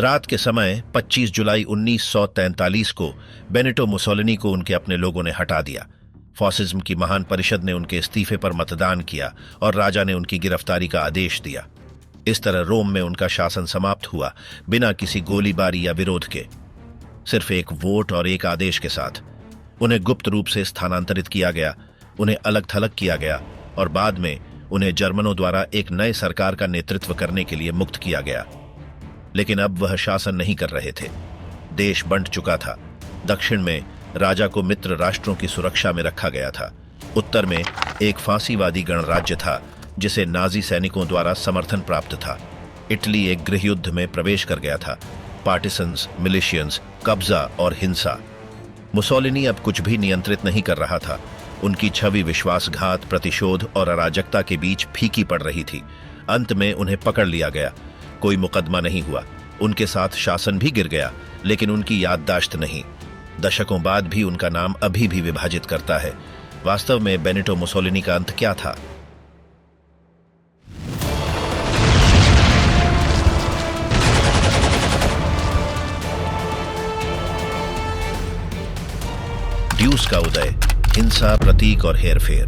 रात के समय 25 जुलाई 1943 को बेनिटो मुसोलिनी को उनके अपने लोगों ने हटा दिया। फासिज्म की महान परिषद ने उनके इस्तीफे पर मतदान किया और राजा ने उनकी गिरफ्तारी का आदेश दिया। इस तरह रोम में उनका शासन समाप्त हुआ, बिना किसी गोलीबारी या विरोध के, सिर्फ एक वोट और एक आदेश के साथ। उन्हें गुप्त रूप से स्थानांतरित किया गया, उन्हें अलग थलग किया गया और बाद में उन्हें जर्मनों द्वारा एक नए सरकार का नेतृत्व करने के लिए मुक्त किया गया। लेकिन अब वह शासन नहीं कर रहे थे। देश बंट चुका था। दक्षिण में राजा को मित्र राष्ट्रों की सुरक्षा में रखा गया था। उत्तर में एक फांसीवादी गणराज्य था जिसे नाजी सैनिकों द्वारा समर्थन प्राप्त था। इटली एक गृहयुद्ध में प्रवेश कर गया था। पार्टिसंस, मिलिशियंस, कब्जा और हिंसा। मुसोलिनी अब कुछ भी नियंत्रित नहीं कर रहा था। उनकी छवि विश्वासघात, प्रतिशोध और अराजकता के बीच फीकी पड़ रही थी। अंत में उन्हें पकड़ लिया गया। कोई मुकदमा नहीं हुआ। उनके साथ शासन भी गिर गया, लेकिन उनकी याददाश्त नहीं। दशकों बाद भी उनका नाम अभी भी विभाजित करता है। वास्तव में बेनिटो मुसोलिनी का अंत क्या था? ड्यूस का उदय, हिंसा, प्रतीक और हेरफेर।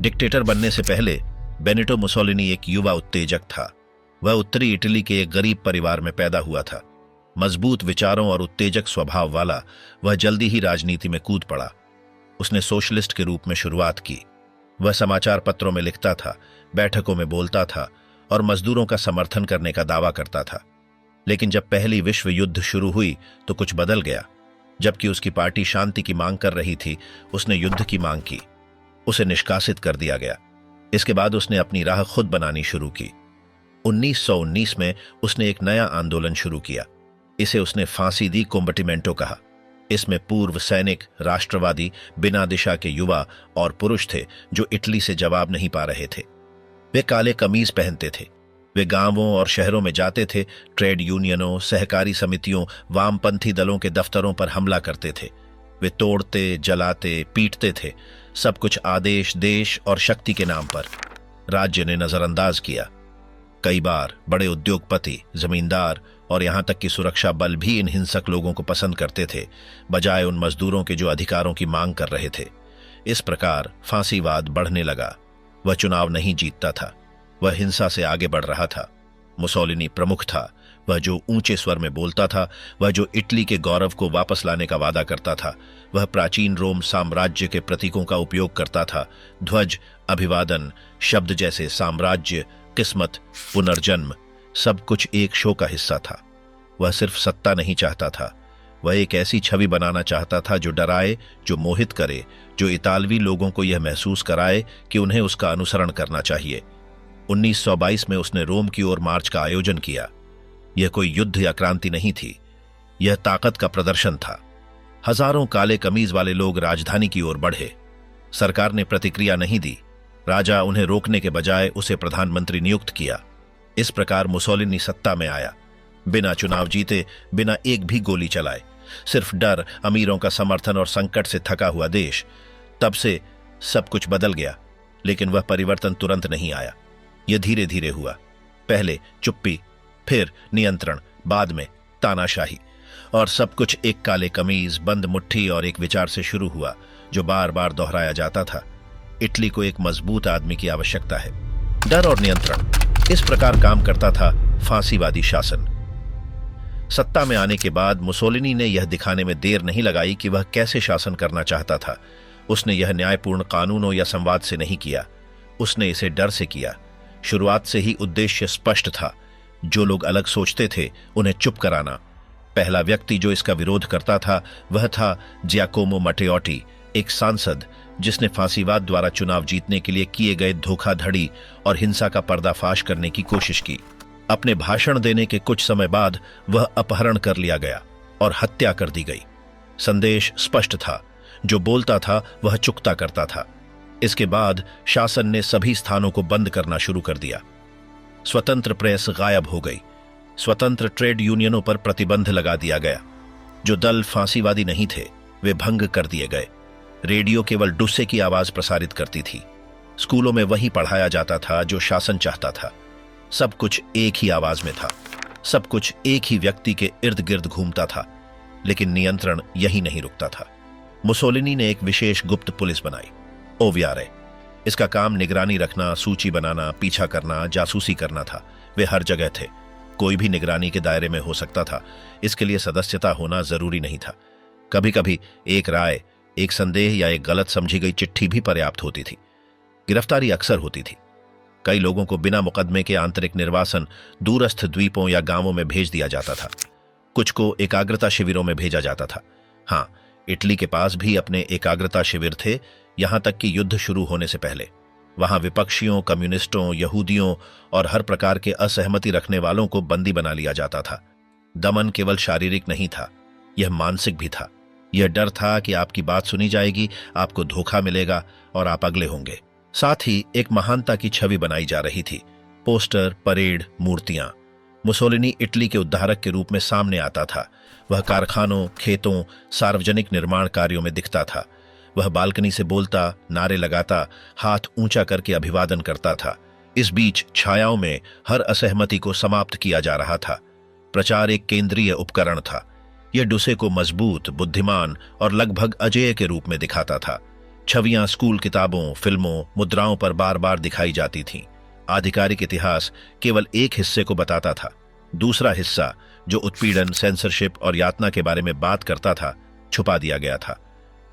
डिक्टेटर बनने से पहले बेनिटो मुसोलिनी एक युवा उत्तेजक था। वह उत्तरी इटली के एक गरीब परिवार में पैदा हुआ था। मजबूत विचारों और उत्तेजक स्वभाव वाला, वह जल्दी ही राजनीति में कूद पड़ा। उसने सोशलिस्ट के रूप में शुरुआत की। वह समाचार पत्रों में लिखता था, बैठकों में बोलता था और मजदूरों का समर्थन करने का दावा करता था। लेकिन जब पहली विश्व युद्ध शुरू हुई तो कुछ बदल गया। जबकि उसकी पार्टी शांति की मांग कर रही थी, उसने युद्ध की मांग की। उसे निष्कासित कर दिया गया। इसके बाद उसने अपनी राह खुद बनानी शुरू की। 1919 में उसने एक नया आंदोलन शुरू किया। इसे उसने फांसी दी कॉम्बटिमेंटो कहा। इसमें पूर्व सैनिक, राष्ट्रवादी, बिना दिशा के युवा और पुरुष थे जो इटली से जवाब नहीं पा रहे थे। वे काले कमीज पहनते थे। वे गांवों और शहरों में जाते थे। ट्रेड यूनियनों, सहकारी समितियों, वामपंथी दलों के दफ्तरों पर हमला करते थे। वे तोड़ते, जलाते, पीटते थे। सब कुछ आदेश, देश और शक्ति के नाम पर। राज्य ने नजरअंदाज किया। कई बार बड़े उद्योगपति, जमींदार और यहां तक कि सुरक्षा बल भी इन हिंसक लोगों को पसंद करते थे, बजाय उन मजदूरों के जो अधिकारों की मांग कर रहे थे। इस प्रकार फांसीवाद बढ़ने लगा। वह चुनाव नहीं जीतता था। वह हिंसा से आगे बढ़ रहा था। मुसोलिनी प्रमुख था। वह जो ऊंचे स्वर में बोलता था, वह जो इटली के गौरव को वापस लाने का वादा करता था, वह प्राचीन रोम साम्राज्य के प्रतीकों का उपयोग करता था। ध्वज, अभिवादन, शब्द जैसे साम्राज्य, किस्मत, पुनर्जन्म, सब कुछ एक शो का हिस्सा था। वह सिर्फ सत्ता नहीं चाहता था, वह एक ऐसी छवि बनाना चाहता था जो डराए, जो मोहित करे, जो इतालवी लोगों को यह महसूस कराए कि उन्हें उसका अनुसरण करना चाहिए। 1922 में उसने रोम की ओर मार्च का आयोजन किया। यह कोई युद्ध या क्रांति नहीं थी, यह ताकत का प्रदर्शन था। हजारों काले कमीज वाले लोग राजधानी की ओर बढ़े। सरकार ने प्रतिक्रिया नहीं दी। राजा उन्हें रोकने के बजाय उसे प्रधानमंत्री नियुक्त किया। इस प्रकार मुसोलिनी सत्ता में आया, बिना चुनाव जीते, बिना एक भी गोली चलाए। सिर्फ डर, अमीरों का समर्थन और संकट से थका हुआ देश। तब से सब कुछ बदल गया, लेकिन वह परिवर्तन तुरंत नहीं आया। यह धीरे धीरे हुआ। पहले चुप्पी, फिर नियंत्रण, बाद में तानाशाही। और सब कुछ एक काले कमीज, बंद मुट्ठी और एक विचार से शुरू हुआ जो बार बार दोहराया जाता था। इटली को एक मजबूत आदमी की आवश्यकता है। डर और नियंत्रण, इस प्रकार काम करता था फांसीवादी शासन। सत्ता में आने के बाद मुसोलिनी ने यह दिखाने में देर नहीं लगाई कि वह कैसे शासन करना चाहता था। उसने यह न्यायपूर्ण कानूनों या संवाद से नहीं किया, उसने इसे डर से किया। शुरुआत से ही उद्देश्य स्पष्ट था। जो लोग अलग सोचते थे, उन्हें चुप कराना। पहला व्यक्ति जो इसका विरोध करता था वह था जियाकोमो मटेओटी, एक सांसद जिसने फांसीवाद द्वारा चुनाव जीतने के लिए किए गए धोखाधड़ी और हिंसा का पर्दाफाश करने की कोशिश की। अपने भाषण देने के कुछ समय बाद वह अपहरण कर लिया गया और हत्या कर दी गई। संदेश स्पष्ट था, जो बोलता था वह चुकता करता था। इसके बाद शासन ने सभी स्थानों को बंद करना शुरू कर दिया। स्वतंत्र प्रेस गायब हो गई। स्वतंत्र ट्रेड यूनियनों पर प्रतिबंध लगा दिया गया। जो दल फांसीवादी नहीं थे वे भंग कर दिए गए। रेडियो केवल डुस्से की आवाज प्रसारित करती थी। स्कूलों में वही पढ़ाया जाता था जो शासन चाहता था। सब कुछ एक ही आवाज में था। सब कुछ एक ही व्यक्ति के इर्द गिर्द घूमता था, लेकिन नियंत्रण यही नहीं रुकता था। मुसोलिनी ने एक विशेष गुप्त पुलिस बनाई, ओवियारे। इसका काम निगरानी रखना, सूची बनाना, पीछा करना, जासूसी करना था। वे हर जगह थे, कोई भी निगरानी के दायरे में हो सकता था। इसके लिए सदस्यता होना जरूरी नहीं था। कभी कभी एक राय, एक संदेह या एक गलत समझी गई चिट्ठी भी पर्याप्त होती थी। गिरफ्तारी अक्सर होती थी। कई लोगों को बिना मुकदमे के आंतरिक निर्वासन दूरस्थ द्वीपों या गांवों में भेज दिया जाता था। कुछ को एकाग्रता शिविरों में भेजा जाता था। हाँ, इटली के पास भी अपने एकाग्रता शिविर थे, यहां तक कि युद्ध शुरू होने से पहले। वहां विपक्षियों, कम्युनिस्टों, यहूदियों और हर प्रकार के असहमति रखने वालों को बंदी बना लिया जाता था। दमन केवल शारीरिक नहीं था, यह मानसिक भी था। यह डर था कि आपकी बात सुनी जाएगी, आपको धोखा मिलेगा और आप अगले होंगे। साथ ही एक महानता की छवि बनाई जा रही थी। पोस्टर, परेड, मूर्तियां। मुसोलिनी इटली के उद्धारक के रूप में सामने आता था। वह कारखानों, खेतों, सार्वजनिक निर्माण कार्यों में दिखता था। वह बालकनी से बोलता, नारे लगाता, हाथ ऊंचा करके अभिवादन करता था। इस बीच छायाओं में हर असहमति को समाप्त किया जा रहा था। प्रचार एक केंद्रीय उपकरण था। यह डुसे को मजबूत, बुद्धिमान और लगभग अजेय के रूप में दिखाता था। छवियां स्कूल किताबों, फिल्मों, मुद्राओं पर बार बार दिखाई जाती थीं। आधिकारिक इतिहास केवल एक हिस्से को बताता था। दूसरा हिस्सा, जो उत्पीड़न, सेंसरशिप और यातना के बारे में बात करता था, छुपा दिया गया था।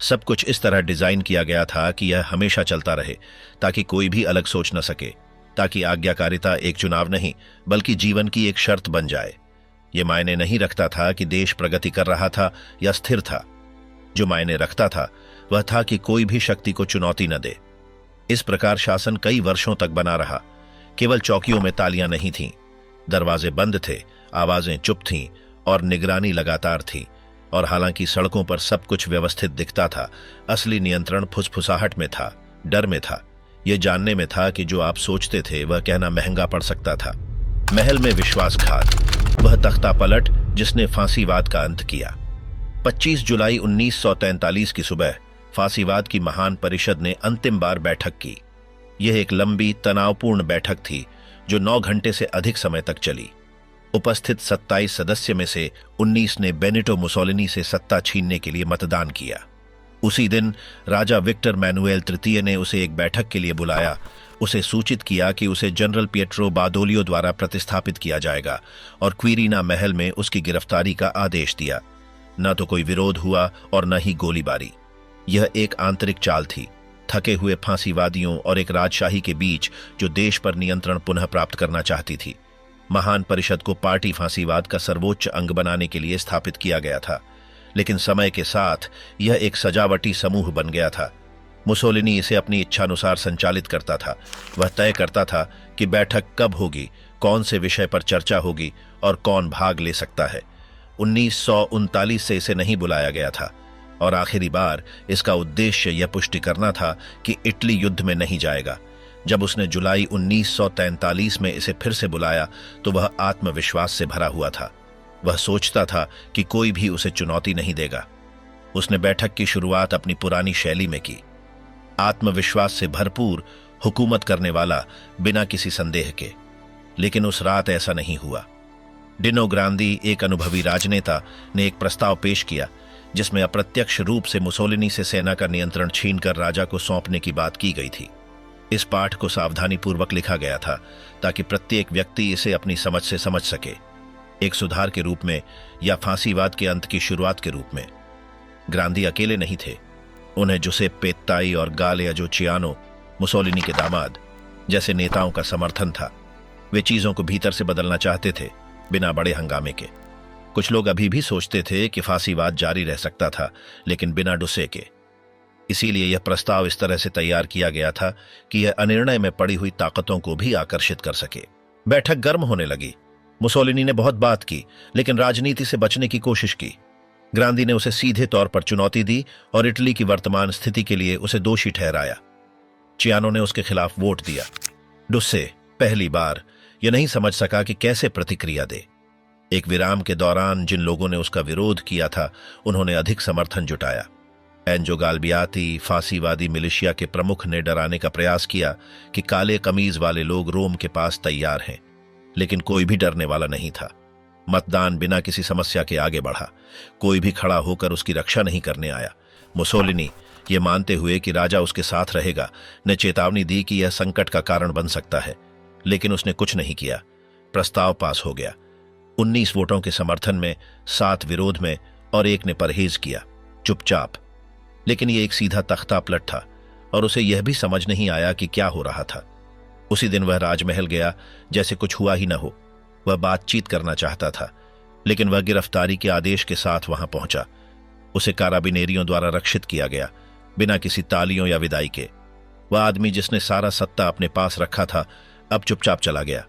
सब कुछ इस तरह डिजाइन किया गया था कि यह हमेशा चलता रहे, ताकि कोई भी अलग सोच न सके, ताकि आज्ञाकारिता एक चुनाव नहीं बल्कि जीवन की एक शर्त बन जाए। यह मायने नहीं रखता था कि देश प्रगति कर रहा था या स्थिर था। जो मायने रखता था वह था कि कोई भी शक्ति को चुनौती न दे। इस प्रकार शासन कई वर्षों तक बना रहा। केवल चौकियों में तालियां नहीं थीं, दरवाजे बंद थे, आवाजें चुप थीं और निगरानी लगातार थी। और हालांकि सड़कों पर सब कुछ व्यवस्थित दिखता था, असली नियंत्रण फुसफुसाहट में था, डर में था, यह जानने में था कि जो आप सोचते थे वह कहना महंगा पड़ सकता था। महल में विश्वासघात, वह तख्ता पलट जिसने फांसीवाद का अंत किया। 25 जुलाई 1943 की सुबह फांसीवाद की महान परिषद ने अंतिम बार बैठक की। यह एक लंबी, तनावपूर्ण बैठक थी जो 9 घंटे से अधिक समय तक चली। उपस्थित 27 सदस्य में से 19 ने बेनिटो मुसोलिनी से सत्ता छीनने के लिए मतदान किया। उसी दिन राजा विक्टर मैनुएल तृतीय ने उसे एक बैठक के लिए बुलाया। उसे सूचित किया कि उसे जनरल पिएट्रो बादोलियो द्वारा प्रतिस्थापित किया जाएगा और क्वीरीना महल में उसकी गिरफ्तारी का आदेश दिया। न तो कोई विरोध हुआ और न ही गोलीबारी। यह एक आंतरिक चाल थी, थके हुए फांसीवादियों और एक राजशाही के बीच जो देश पर नियंत्रण पुनः प्राप्त करना चाहती थी। महान परिषद को पार्टी फांसीवाद का सर्वोच्च अंग बनाने के लिए स्थापित किया गया था, लेकिन समय के साथ यह एक सजावटी समूह बन गया था। मुसोलिनी इसे अपनी इच्छानुसार संचालित करता था। वह तय करता था कि बैठक कब होगी, कौन से विषय पर चर्चा होगी और कौन भाग ले सकता है। 1939 से इसे नहीं बुलाया गया था और आखिरी बार इसका उद्देश्य यह पुष्टि करना था कि इटली युद्ध में नहीं जाएगा। जब उसने जुलाई 1943 में इसे फिर से बुलाया तो वह आत्मविश्वास से भरा हुआ था। वह सोचता था कि कोई भी उसे चुनौती नहीं देगा। उसने बैठक की शुरुआत अपनी पुरानी शैली में की, आत्मविश्वास से भरपूर, हुकूमत करने वाला, बिना किसी संदेह के। लेकिन उस रात ऐसा नहीं हुआ। डिनो ग्रांदी, एक अनुभवी राजनेता, ने एक प्रस्ताव पेश किया जिसमें अप्रत्यक्ष रूप से मुसोलिनी से सेना का नियंत्रण छीनकर राजा को सौंपने की बात की गई थी। इस पाठ को सावधानीपूर्वक लिखा गया था ताकि प्रत्येक व्यक्ति इसे अपनी समझ से समझ सके, एक सुधार के रूप में या फांसीवाद के अंत की शुरुआत के रूप में। ग्रांदी अकेले नहीं थे। उन्हें जुसेप्पे ताई और गालेओ चियानो, मुसोलिनी के दामाद, जैसे नेताओं का समर्थन था। वे चीजों को भीतर से बदलना चाहते थे, बिना बड़े हंगामे के। कुछ लोग अभी भी सोचते थे कि फांसीवाद जारी रह सकता था, लेकिन बिना डुसे के। इसीलिए यह प्रस्ताव इस तरह से तैयार किया गया था कि यह अनिर्णय में पड़ी हुई ताकतों को भी आकर्षित कर सके। बैठक गर्म होने लगी। मुसोलिनी ने बहुत बात की, लेकिन राजनीति से बचने की कोशिश की। ग्रांदी ने उसे सीधे तौर पर चुनौती दी और इटली की वर्तमान स्थिति के लिए उसे दोषी ठहराया। चियानो ने उसके खिलाफ वोट दिया। डुस्से पहली बार यह नहीं समझ सका कि कैसे प्रतिक्रिया दे। एक विराम के दौरान जिन लोगों ने उसका विरोध किया था, उन्होंने अधिक समर्थन जुटाया। एंजो गाल्बियाती, फांसीवादी मिलिशिया के प्रमुख, ने डराने का प्रयास किया कि काले कमीज वाले लोग रोम के पास तैयार हैं, लेकिन कोई भी डरने वाला नहीं था। मतदान बिना किसी समस्या के आगे बढ़ा। कोई भी खड़ा होकर उसकी रक्षा नहीं करने आया। मुसोलिनी, ये मानते हुए कि राजा उसके साथ रहेगा, ने चेतावनी दी कि यह संकट का कारण बन सकता है, लेकिन उसने कुछ नहीं किया। प्रस्ताव पास हो गया। 19 वोटों के समर्थन में, 7 विरोध में और 1 ने परहेज किया, चुपचाप। लेकिन यह एक सीधा तख्ता पलट था और उसे यह भी समझ नहीं आया कि क्या हो रहा था। उसी दिन वह राजमहल गया जैसे कुछ हुआ ही न हो। वह बातचीत करना चाहता था, लेकिन वह गिरफ्तारी के आदेश के साथ वहां पहुंचा। उसे काराबिनेरियों द्वारा रक्षित किया गया, बिना किसी तालियों या विदाई के। वह आदमी जिसने सारा सत्ता अपने पास रखा था, अब चुपचाप चला गया।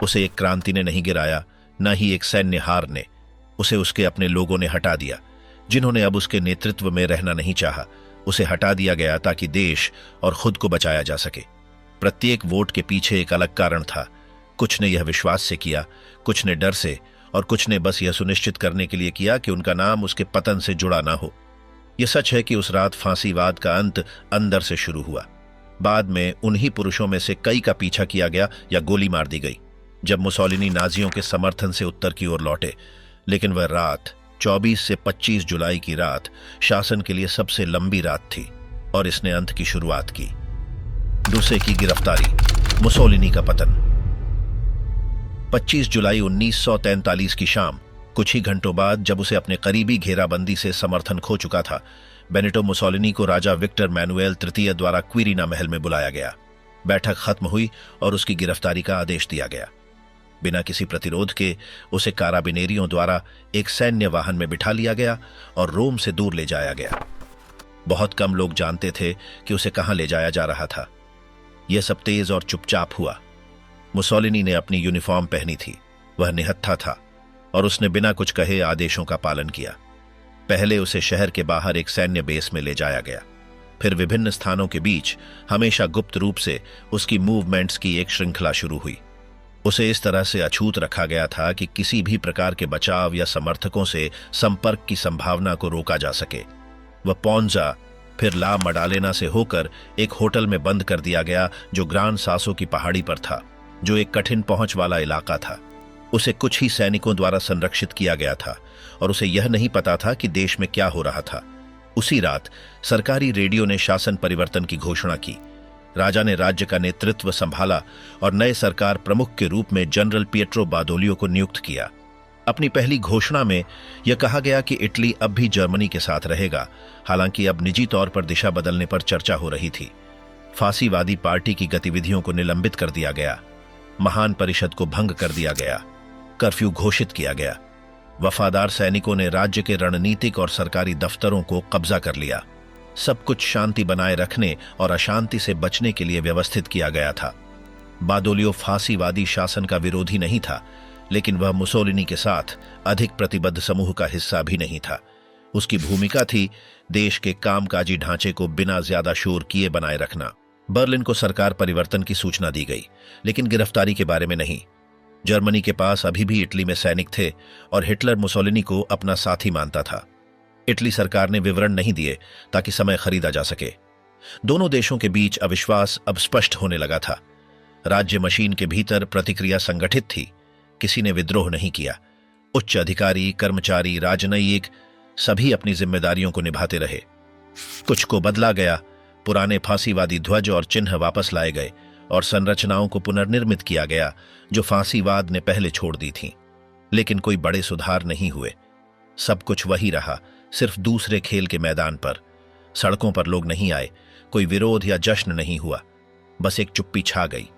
उसे एक क्रांति ने नहीं गिराया, न ही एक सैन्य हार ने। उसे उसके अपने लोगों ने हटा दिया, जिन्होंने अब उसके नेतृत्व में रहना नहीं चाहा। उसे हटा दिया गया ताकि देश और खुद को बचाया जा सके। प्रत्येक वोट के पीछे एक अलग कारण था। कुछ ने यह विश्वास से किया, कुछ ने डर से, और कुछ ने बस यह सुनिश्चित करने के लिए किया कि उनका नाम उसके पतन से जुड़ा ना हो। यह सच है कि उस रात फांसीवाद का अंत अंदर से शुरू हुआ। बाद में उन्हीं पुरुषों में से कई का पीछा किया गया या गोली मार दी गई जब मुसोलिनी नाजियों के समर्थन से उत्तर की ओर लौटे। लेकिन वह रात, 24 से 25 जुलाई की रात, शासन के लिए सबसे लंबी रात थी और इसने अंत की शुरुआत की। दूसरे की गिरफ्तारी, मुसोलिनी का पतन। 25 जुलाई 1943 की शाम, कुछ ही घंटों बाद, जब उसे अपने करीबी घेराबंदी से समर्थन खो चुका था, बेनिटो मुसोलिनी को राजा विक्टर मैनुएल तृतीय द्वारा क्विरिना महल में बुलाया गया। बैठक खत्म हुई और उसकी गिरफ्तारी का आदेश दिया गया। बिना किसी प्रतिरोध के उसे काराबिनेरियों द्वारा एक सैन्य वाहन में बिठा लिया गया और रोम से दूर ले जाया गया। बहुत कम लोग जानते थे कि उसे कहां ले जाया जा रहा था। यह सब तेज और चुपचाप हुआ। मुसोलिनी ने अपनी यूनिफॉर्म पहनी थी, वह निहत्था था और उसने बिना कुछ कहे आदेशों का पालन किया। पहले उसे शहर के बाहर एक सैन्य बेस में ले जाया गया, फिर विभिन्न स्थानों के बीच हमेशा गुप्त रूप से उसकी मूवमेंट्स की एक श्रृंखला शुरू हुई। उसे इस तरह से अछूत रखा गया था कि किसी भी प्रकार के बचाव या समर्थकों से संपर्क की संभावना को रोका जा सके। वह पोंजा, फिर ला मडालेना से होकर एक होटल में बंद कर दिया गया जो ग्रान सासो की पहाड़ी पर था, जो एक कठिन पहुंच वाला इलाका था। उसे कुछ ही सैनिकों द्वारा संरक्षित किया गया था और उसे यह नहीं पता था कि देश में क्या हो रहा था। उसी रात सरकारी रेडियो ने शासन परिवर्तन की घोषणा की। राजा ने राज्य का नेतृत्व संभाला और नए सरकार प्रमुख के रूप में जनरल पिएट्रो बादोलियो को नियुक्त किया। अपनी पहली घोषणा में यह कहा गया कि इटली अब भी जर्मनी के साथ रहेगा, हालांकि अब निजी तौर पर दिशा बदलने पर चर्चा हो रही थी। फांसीवादी पार्टी की गतिविधियों को निलंबित कर दिया गया, महान परिषद को भंग कर दिया गया, कर्फ्यू घोषित किया गया। वफादार सैनिकों ने राज्य के रणनीतिक और सरकारी दफ्तरों को कब्जा कर लिया। सब कुछ शांति बनाए रखने और अशांति से बचने के लिए व्यवस्थित किया गया था। बादोलियो फांसीवादी शासन का विरोधी नहीं था, लेकिन वह मुसोलिनी के साथ अधिक प्रतिबद्ध समूह का हिस्सा भी नहीं था। उसकी भूमिका थी देश के कामकाजी ढांचे को बिना ज्यादा शोर किए बनाए रखना। बर्लिन को सरकार परिवर्तन की सूचना दी गई, लेकिन गिरफ्तारी के बारे में नहीं। जर्मनी के पास अभी भी इटली में सैनिक थे और हिटलर मुसोलिनी को अपना साथी मानता था। इटली सरकार ने विवरण नहीं दिए ताकि समय खरीदा जा सके। दोनों देशों के बीच अविश्वास अब स्पष्ट होने लगा था। राज्य मशीन के भीतर प्रतिक्रिया संगठित थी, किसी ने विद्रोह नहीं किया। उच्च अधिकारी, कर्मचारी, राजनयिक सभी अपनी जिम्मेदारियों को निभाते रहे। कुछ को बदला गया, पुराने फांसीवादी ध्वज और चिन्ह वापस लाए गए और संरचनाओं को पुनर्निर्मित किया गया जो फांसीवाद ने पहले छोड़ दी थीं। लेकिन कोई बड़े सुधार नहीं हुए। सब कुछ वही रहा, सिर्फ दूसरे खेल के मैदान पर। सड़कों पर लोग नहीं आए, कोई विरोध या जश्न नहीं हुआ, बस एक चुप्पी छा गई।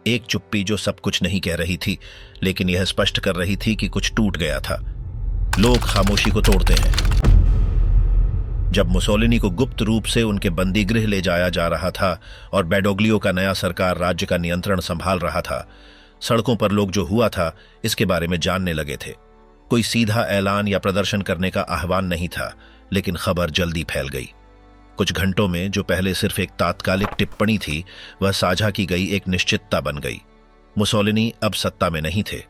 एक चुप्पी जो सब कुछ नहीं कह रही थी, लेकिन यह स्पष्ट कर रही थी कि कुछ टूट गया था। लोग खामोशी को तोड़ते हैं। जब मुसोलिनी को गुप्त रूप से उनके बंदीगृह ले जाया जा रहा था और बेडोग्लियो का नया सरकार राज्य का नियंत्रण संभाल रहा था, सड़कों पर लोग जो हुआ था इसके बारे में जानने लगे थे। कोई सीधा ऐलान या प्रदर्शन करने का आह्वान नहीं था, लेकिन खबर जल्दी फैल गई। कुछ घंटों में जो पहले सिर्फ एक तात्कालिक टिप्पणी थी, वह साझा की गई एक निश्चितता बन गई। मुसोलिनी अब सत्ता में नहीं थे।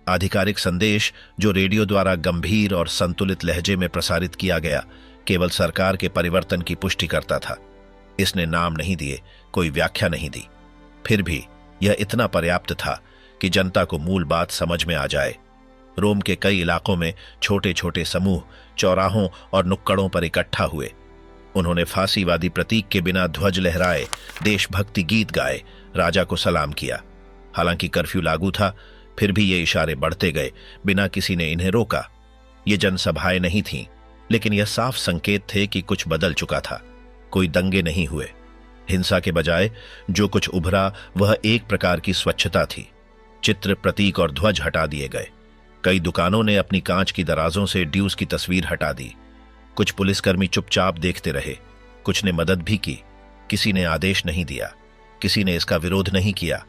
आधिकारिक संदेश जो रेडियो द्वारा गंभीर और संतुलित लहजे में प्रसारित किया गया, केवल सरकार के परिवर्तन की पुष्टि करता था। इसने नाम नहीं दिए, कोई व्याख्या नहीं दी। फिर भी यह इतना पर्याप्त था कि जनता को मूल बात समझ में आ जाए। रोम के कई इलाकों में छोटे छोटे समूह चौराहों और नुक्कड़ों पर इकट्ठा हुए। उन्होंने फांसीवादी प्रतीक के बिना ध्वज लहराए, देशभक्ति गीत गाए, राजा को सलाम किया। हालांकि कर्फ्यू लागू था, फिर भी ये इशारे बढ़ते गए, बिना किसी ने इन्हें रोका। ये जनसभाएं नहीं थीं, लेकिन यह साफ संकेत थे कि कुछ बदल चुका था। कोई दंगे नहीं हुए। हिंसा के बजाय जो कुछ उभरा वह एक प्रकार की स्वच्छता थी। चित्र, प्रतीक और ध्वज हटा दिए गए। कई दुकानों ने अपनी कांच की दराजों से ड्यूस की तस्वीर हटा दी। कुछ पुलिसकर्मी चुपचाप देखते रहे, कुछ ने मदद भी की। किसी ने आदेश नहीं दिया, किसी ने इसका विरोध नहीं किया।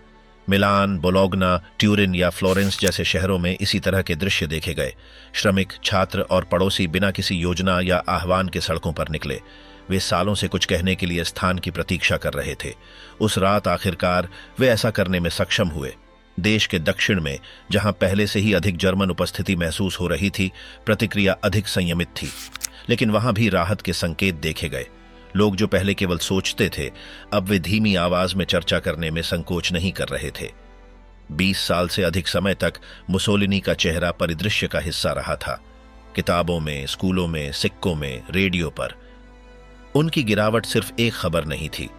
मिलान, बोलोग्ना, ट्यूरिन या फ्लोरेंस जैसे शहरों में इसी तरह के दृश्य देखे गए। श्रमिक, छात्र और पड़ोसी बिना किसी योजना या आह्वान के सड़कों पर निकले। वे सालों से कुछ कहने के लिए स्थान की प्रतीक्षा कर रहे थे। उस रात आखिरकार वे ऐसा करने में सक्षम हुए। देश के दक्षिण में, जहां पहले से ही अधिक जर्मन उपस्थिति महसूस हो रही थी, प्रतिक्रिया अधिक संयमित थी, लेकिन वहां भी राहत के संकेत देखे गए। लोग जो पहले केवल सोचते थे, अब वे धीमी आवाज में चर्चा करने में संकोच नहीं कर रहे थे। 20 साल से अधिक समय तक मुसोलिनी का चेहरा परिदृश्य का हिस्सा रहा था। किताबों में, स्कूलों में, सिक्कों में, रेडियो पर। उनकी गिरावट सिर्फ एक खबर नहीं थी,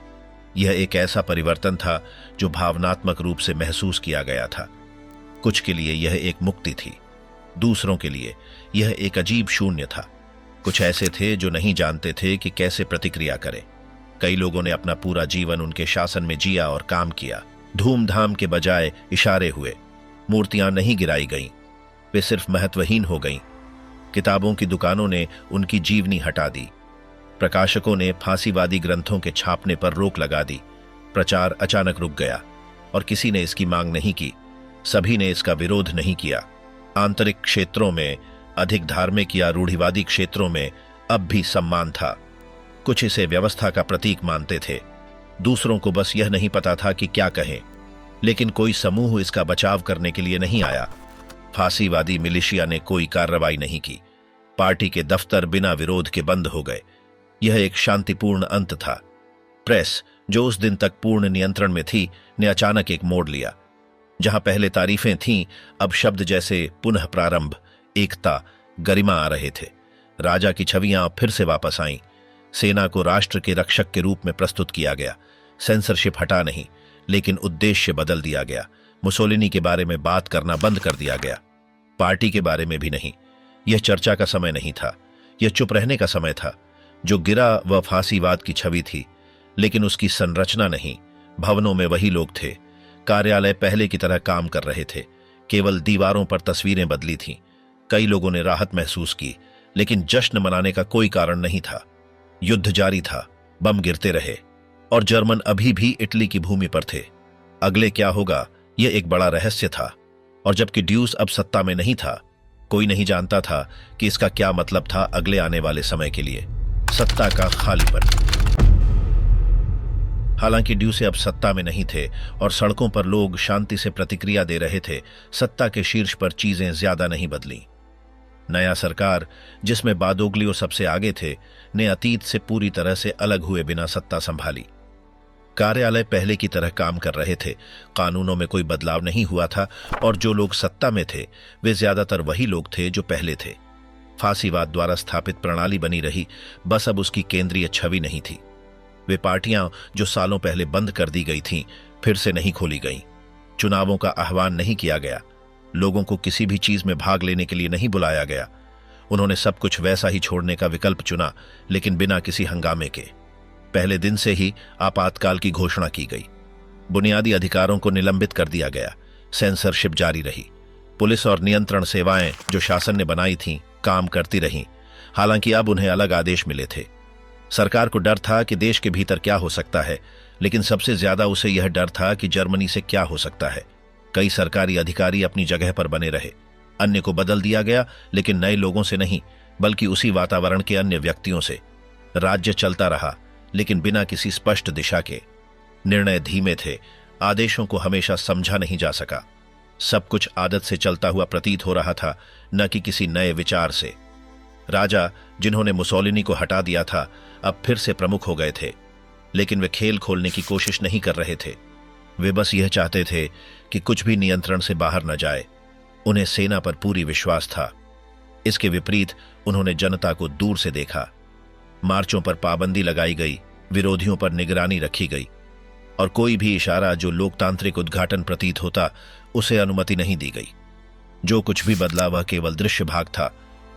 यह एक ऐसा परिवर्तन था जो भावनात्मक रूप से महसूस किया गया था। कुछ के लिए यह एक मुक्ति थी, दूसरों के लिए यह एक अजीब शून्य था। कुछ ऐसे थे जो नहीं जानते थे कि कैसे प्रतिक्रिया करें। कई लोगों ने अपना पूरा जीवन उनके शासन में जिया और काम किया। धूमधाम के बजाय इशारे हुए। मूर्तियां नहीं गिराई गईं, वे सिर्फ महत्वहीन हो गईं। किताबों की दुकानों ने उनकी जीवनी हटा दी। प्रकाशकों ने फांसीवादी ग्रंथों के छापने पर रोक लगा दी। प्रचार अचानक रुक गया और किसी ने इसकी मांग नहीं की। सभी ने इसका विरोध नहीं किया। आंतरिक क्षेत्रों में, अधिक धार्मिक या रूढ़िवादी क्षेत्रों में अब भी सम्मान था। कुछ इसे व्यवस्था का प्रतीक मानते थे, दूसरों को बस यह नहीं पता था कि क्या कहें। लेकिन कोई समूह इसका बचाव करने के लिए नहीं आया। फांसीवादी मिलिशिया ने कोई कार्रवाई नहीं की। पार्टी के दफ्तर बिना विरोध के बंद हो गए। यह एक शांतिपूर्ण अंत था। प्रेस, जो उस दिन तक पूर्ण नियंत्रण में थी, ने अचानक एक मोड़ लिया। जहां पहले तारीफें थीं, अब शब्द जैसे पुनः प्रारंभ, एकता, गरिमा आ रहे थे। राजा की छवियां फिर से वापस आईं। सेना को राष्ट्र के रक्षक के रूप में प्रस्तुत किया गया। सेंसरशिप हटा नहीं, लेकिन उद्देश्य बदल दिया गया। मुसोलिनी के बारे में बात करना बंद कर दिया गया, पार्टी के बारे में भी नहीं। यह चर्चा का समय नहीं था, यह चुप रहने का समय था। जो गिरा वह फांसीवाद की छवि थी, लेकिन उसकी संरचना नहीं। भवनों में वही लोग थे। कार्यालय पहले की तरह काम कर रहे थे, केवल दीवारों पर तस्वीरें बदली थीं। कई लोगों ने राहत महसूस की, लेकिन जश्न मनाने का कोई कारण नहीं था। युद्ध जारी था, बम गिरते रहे, और जर्मन अभी भी इटली की भूमि पर थे। अगले क्या होगा, यह एक बड़ा रहस्य था। और जबकि ड्यूस अब सत्ता में नहीं था, कोई नहीं जानता था कि इसका क्या मतलब था अगले आने वाले समय के लिए। सत्ता का खालीपन। हालांकि ड्यूसे अब सत्ता में नहीं थे और सड़कों पर लोग शांति से प्रतिक्रिया दे रहे थे, सत्ता के शीर्ष पर चीजें ज्यादा नहीं बदली। नया सरकार, जिसमें बादोग्लियो सबसे आगे थे, ने अतीत से पूरी तरह से अलग हुए बिना सत्ता संभाली। कार्यालय पहले की तरह काम कर रहे थे, कानूनों में कोई बदलाव नहीं हुआ था, और जो लोग सत्ता में थे वे ज्यादातर वही लोग थे जो पहले थे। फांसीवाद द्वारा स्थापित प्रणाली बनी रही, बस अब उसकी केंद्रीय छवि नहीं थी। वे पार्टियां जो सालों पहले बंद कर दी गई थीं, फिर से नहीं खोली गईं। चुनावों का आह्वान नहीं किया गया। लोगों को किसी भी चीज में भाग लेने के लिए नहीं बुलाया गया। उन्होंने सब कुछ वैसा ही छोड़ने का विकल्प चुना, लेकिन बिना किसी हंगामे के। पहले दिन से ही आपातकाल की घोषणा की गई। बुनियादी अधिकारों को निलंबित कर दिया गया। सेंसरशिप जारी रही। पुलिस और नियंत्रण सेवाएं जो शासन ने बनाई थीं, काम करती रहीं। हालांकि अब उन्हें अलग आदेश मिले थे। सरकार को डर था कि देश के भीतर क्या हो सकता है, लेकिन सबसे ज्यादा उसे यह डर था कि जर्मनी से क्या हो सकता है। कई सरकारी अधिकारी अपनी जगह पर बने रहे। अन्य को बदल दिया गया, लेकिन नए लोगों से नहीं, बल्कि उसी वातावरण के अन्य व्यक्तियों से। राज्य चलता रहा, लेकिन बिना किसी स्पष्ट दिशा के। निर्णय धीमे थे, आदेशों को हमेशा समझा नहीं जा सका। सब कुछ आदत से चलता हुआ प्रतीत हो रहा था, न कि किसी नए विचार से। राजा, जिन्होंने मुसोलिनी को हटा दिया था, अब फिर से प्रमुख हो गए थे, लेकिन वे खेल खोलने की कोशिश नहीं कर रहे थे। वे बस यह चाहते थे कि कुछ भी नियंत्रण से बाहर न जाए। उन्हें सेना पर पूरी विश्वास था। इसके विपरीत उन्होंने जनता को दूर से देखा। मार्चों पर पाबंदी लगाई गई, विरोधियों पर निगरानी रखी गई और कोई भी इशारा जो लोकतांत्रिक उद्घाटन प्रतीत होता उसे अनुमति नहीं दी गई। जो कुछ भी बदला वह केवल दृश्य भाग था।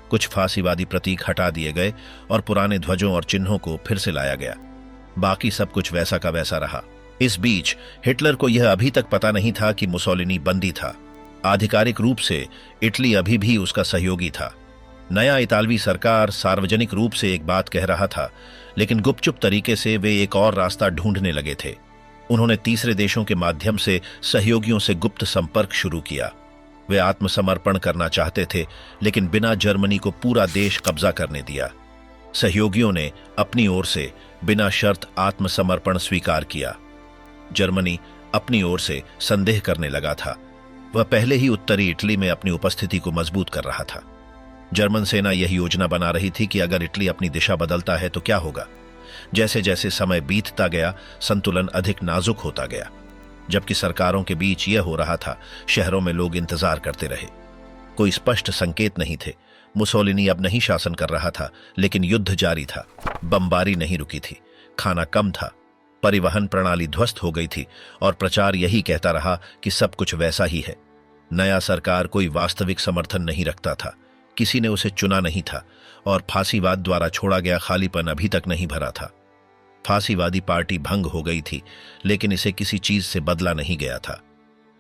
कुछ फांसीवादी प्रतीक हटा दिए गए और पुराने ध्वजों और चिन्हों को फिर से लाया गया। बाकी सब कुछ वैसा का वैसा रहा। इस बीच हिटलर को यह अभी तक पता नहीं था कि मुसोलिनी बंदी था। आधिकारिक रूप से इटली अभी भी उसका सहयोगी था। नया इतालवी सरकार सार्वजनिक रूप से एक बात कह रहा था, लेकिन गुपचुप तरीके से वे एक और रास्ता ढूंढने लगे थे। उन्होंने तीसरे देशों के माध्यम से सहयोगियों से गुप्त संपर्क शुरू किया। वे आत्मसमर्पण करना चाहते थे, लेकिन बिना जर्मनी को पूरा देश कब्जा करने दिया। सहयोगियों ने अपनी ओर से बिना शर्त आत्मसमर्पण स्वीकार किया। जर्मनी अपनी ओर से संदेह करने लगा था। वह पहले ही उत्तरी इटली में अपनी उपस्थिति को मजबूत कर रहा था। जर्मन सेना यह योजना बना रही थी कि अगर इटली अपनी दिशा बदलता है तो क्या होगा। जैसे जैसे समय बीतता गया, संतुलन अधिक नाजुक होता गया। जबकि सरकारों के बीच यह हो रहा था, शहरों में लोग इंतजार करते रहे। कोई स्पष्ट संकेत नहीं थे। मुसोलिनी अब नहीं शासन कर रहा था, लेकिन युद्ध जारी था। बमबारी नहीं रुकी थी, खाना कम था, परिवहन प्रणाली ध्वस्त हो गई थी और प्रचार यही कहता रहा कि सब कुछ वैसा ही है। नया सरकार कोई वास्तविक समर्थन नहीं रखता था, किसी ने उसे चुना नहीं था और फांसीवाद द्वारा छोड़ा गया खालीपन अभी तक नहीं भरा था। फांसीवादी पार्टी भंग हो गई थी, लेकिन इसे किसी चीज से बदला नहीं गया था।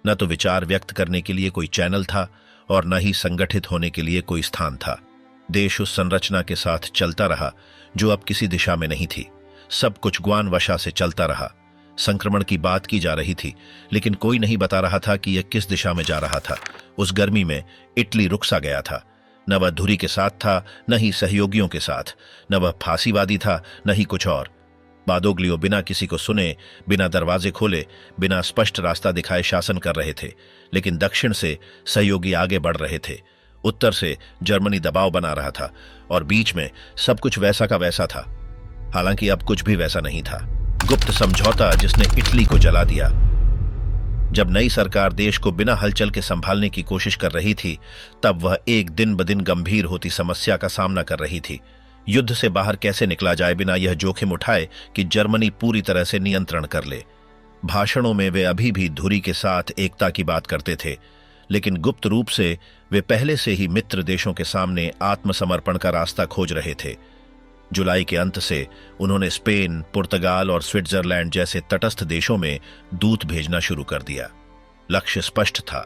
न तो विचार व्यक्त करने के लिए कोई चैनल था और न ही संगठित होने के लिए कोई स्थान था। देश उस संरचना के साथ चलता रहा जो अब किसी दिशा में नहीं थी। सब कुछ ग्वान वशा से चलता रहा। संक्रमण की बात की जा रही थी, लेकिन कोई नहीं बता रहा था कि यह किस दिशा में जा रहा था। उस गर्मी में इटली रुक सा गया था। न वह धुरी के साथ था, न ही सहयोगियों के साथ, न वह फांसीवादी था, न ही कुछ और। बादोग्लियो बिना किसी को सुने, बिना दरवाजे खोले, बिना स्पष्ट रास्ता दिखाए शासन कर रहे थे, लेकिन दक्षिण से सहयोगी आगे बढ़ रहे थे। उत्तर से जर्मनी दबाव बना रहा था और बीच में सब कुछ वैसा का वैसा था। हालांकि अब कुछ भी वैसा नहीं था। गुप्त समझौता जिसने इटली को जला दिया। जब नई सरकार देश को बिना हलचल के संभालने की कोशिश कर रही थी, तब वह एक दिन ब दिन गंभीर होती समस्या का सामना कर रही थी। युद्ध से बाहर कैसे निकला जाए बिना यह जोखिम उठाए कि जर्मनी पूरी तरह से नियंत्रण कर ले। भाषणों में वे अभी भी धुरी के साथ एकता की बात करते थे, लेकिन गुप्त रूप से वे पहले से ही मित्र देशों के सामने आत्मसमर्पण का रास्ता खोज रहे थे। जुलाई के अंत से उन्होंने स्पेन, पुर्तगाल और स्विट्जरलैंड जैसे तटस्थ देशों में दूत भेजना शुरू कर दिया। लक्ष्य स्पष्ट था,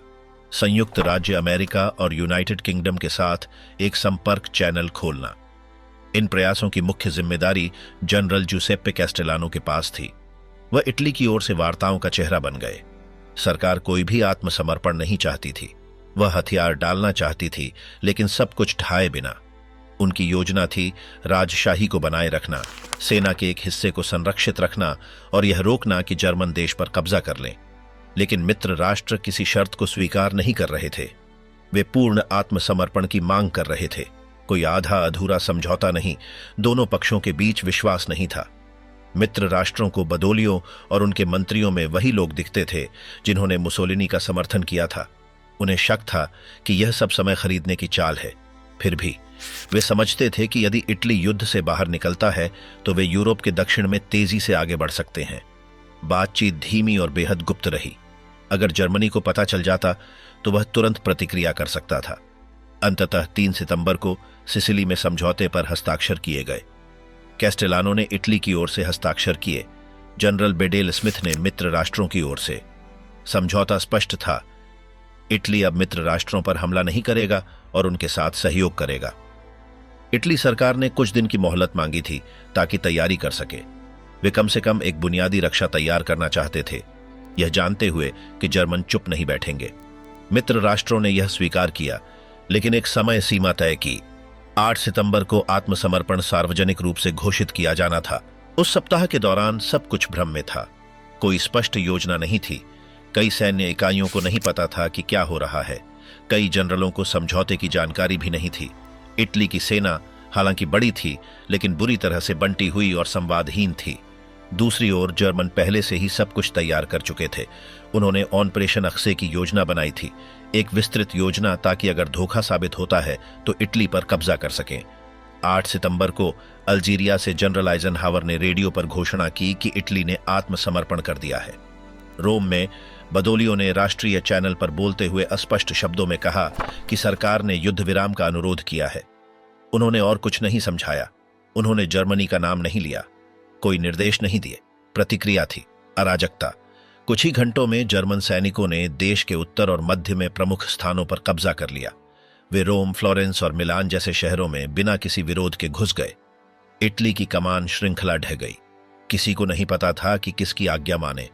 संयुक्त राज्य अमेरिका और यूनाइटेड किंगडम के साथ एक संपर्क चैनल खोलना। इन प्रयासों की मुख्य जिम्मेदारी जनरल जूसेप्पे कैस्टेलानो के पास थी। वह इटली की ओर से वार्ताओं का चेहरा बन गए। सरकार कोई भी आत्मसमर्पण नहीं चाहती थी। वह हथियार डालना चाहती थी, लेकिन सब कुछ ढाए बिना। उनकी योजना थी राजशाही को बनाए रखना, सेना के एक हिस्से को संरक्षित रखना और यह रोकना कि जर्मन देश पर कब्जा कर लें। लेकिन मित्र राष्ट्र किसी शर्त को स्वीकार नहीं कर रहे थे। वे पूर्ण आत्मसमर्पण की मांग कर रहे थे। कोई आधा अधूरा समझौता नहीं। दोनों पक्षों के बीच विश्वास नहीं था। मित्र राष्ट्रों को बदोलियों और उनके मंत्रियों में वही लोग दिखते थे जिन्होंने मुसोलिनी का समर्थन किया था। उन्हें शक था कि यह सब समय खरीदने की चाल है। फिर भी वे समझते थे कि यदि इटली युद्ध से बाहर निकलता है तो वे यूरोप के दक्षिण में तेजी से आगे बढ़ सकते हैं। बातचीत धीमी और बेहद गुप्त रही। अगर जर्मनी को पता चल जाता तो वह तुरंत प्रतिक्रिया कर सकता था। अंततः 3 सितंबर को सिसिली में समझौते पर हस्ताक्षर किए गए। कैस्टेलानो ने इटली की ओर से हस्ताक्षर किए, जनरल बेडेल स्मिथ ने मित्र राष्ट्रों की ओर से। समझौता स्पष्ट था, इटली अब मित्र राष्ट्रों पर हमला नहीं करेगा और उनके साथ सहयोग करेगा। इटली सरकार ने कुछ दिन की मोहलत मांगी थी ताकि तैयारी कर सके। वे कम से कम एक बुनियादी रक्षा तैयार करना चाहते थे, यह जानते हुए कि जर्मन चुप नहीं बैठेंगे। मित्र राष्ट्रों ने यह स्वीकार किया, लेकिन एक समय सीमा तय की। 8 सितंबर को आत्मसमर्पण सार्वजनिक रूप से घोषित किया जाना था। उस सप्ताह के दौरान सब कुछ भ्रम में था। कोई स्पष्ट योजना नहीं थी। कई सैन्य इकाइयों को नहीं पता था कि क्या हो रहा है। कई जनरलों को समझौते की जानकारी भी नहीं थी। इटली की सेना हालांकि बड़ी थी, लेकिन बुरी तरह से बंटी हुई और संवादहीन थी। दूसरी ओर जर्मन पहले से ही सब कुछ तैयार कर चुके थे। उन्होंने ऑपरेशन अक्से की योजना बनाई थी, एक विस्तृत योजना, ताकि अगर धोखा साबित होता है तो इटली पर कब्जा कर सकें। 8 सितंबर को अल्जीरिया से जनरल आइजनहावर ने रेडियो पर घोषणा की कि इटली ने आत्मसमर्पण कर दिया है। रोम में बदोलियो ने राष्ट्रीय चैनल पर बोलते हुए अस्पष्ट शब्दों में कहा कि सरकार ने युद्ध विराम का अनुरोध किया है। उन्होंने और कुछ नहीं समझाया, उन्होंने जर्मनी का नाम नहीं लिया, कोई निर्देश नहीं दिए। प्रतिक्रिया थी अराजकता। कुछ ही घंटों में जर्मन सैनिकों ने देश के उत्तर और मध्य में प्रमुख स्थानों पर कब्जा कर लिया। वे रोम, फ्लोरेंस और मिलान जैसे शहरों में बिना किसी विरोध के घुस गए। इटली की कमान श्रृंखला ढह गई। किसी को नहीं पता था कि किसकी आज्ञा माने।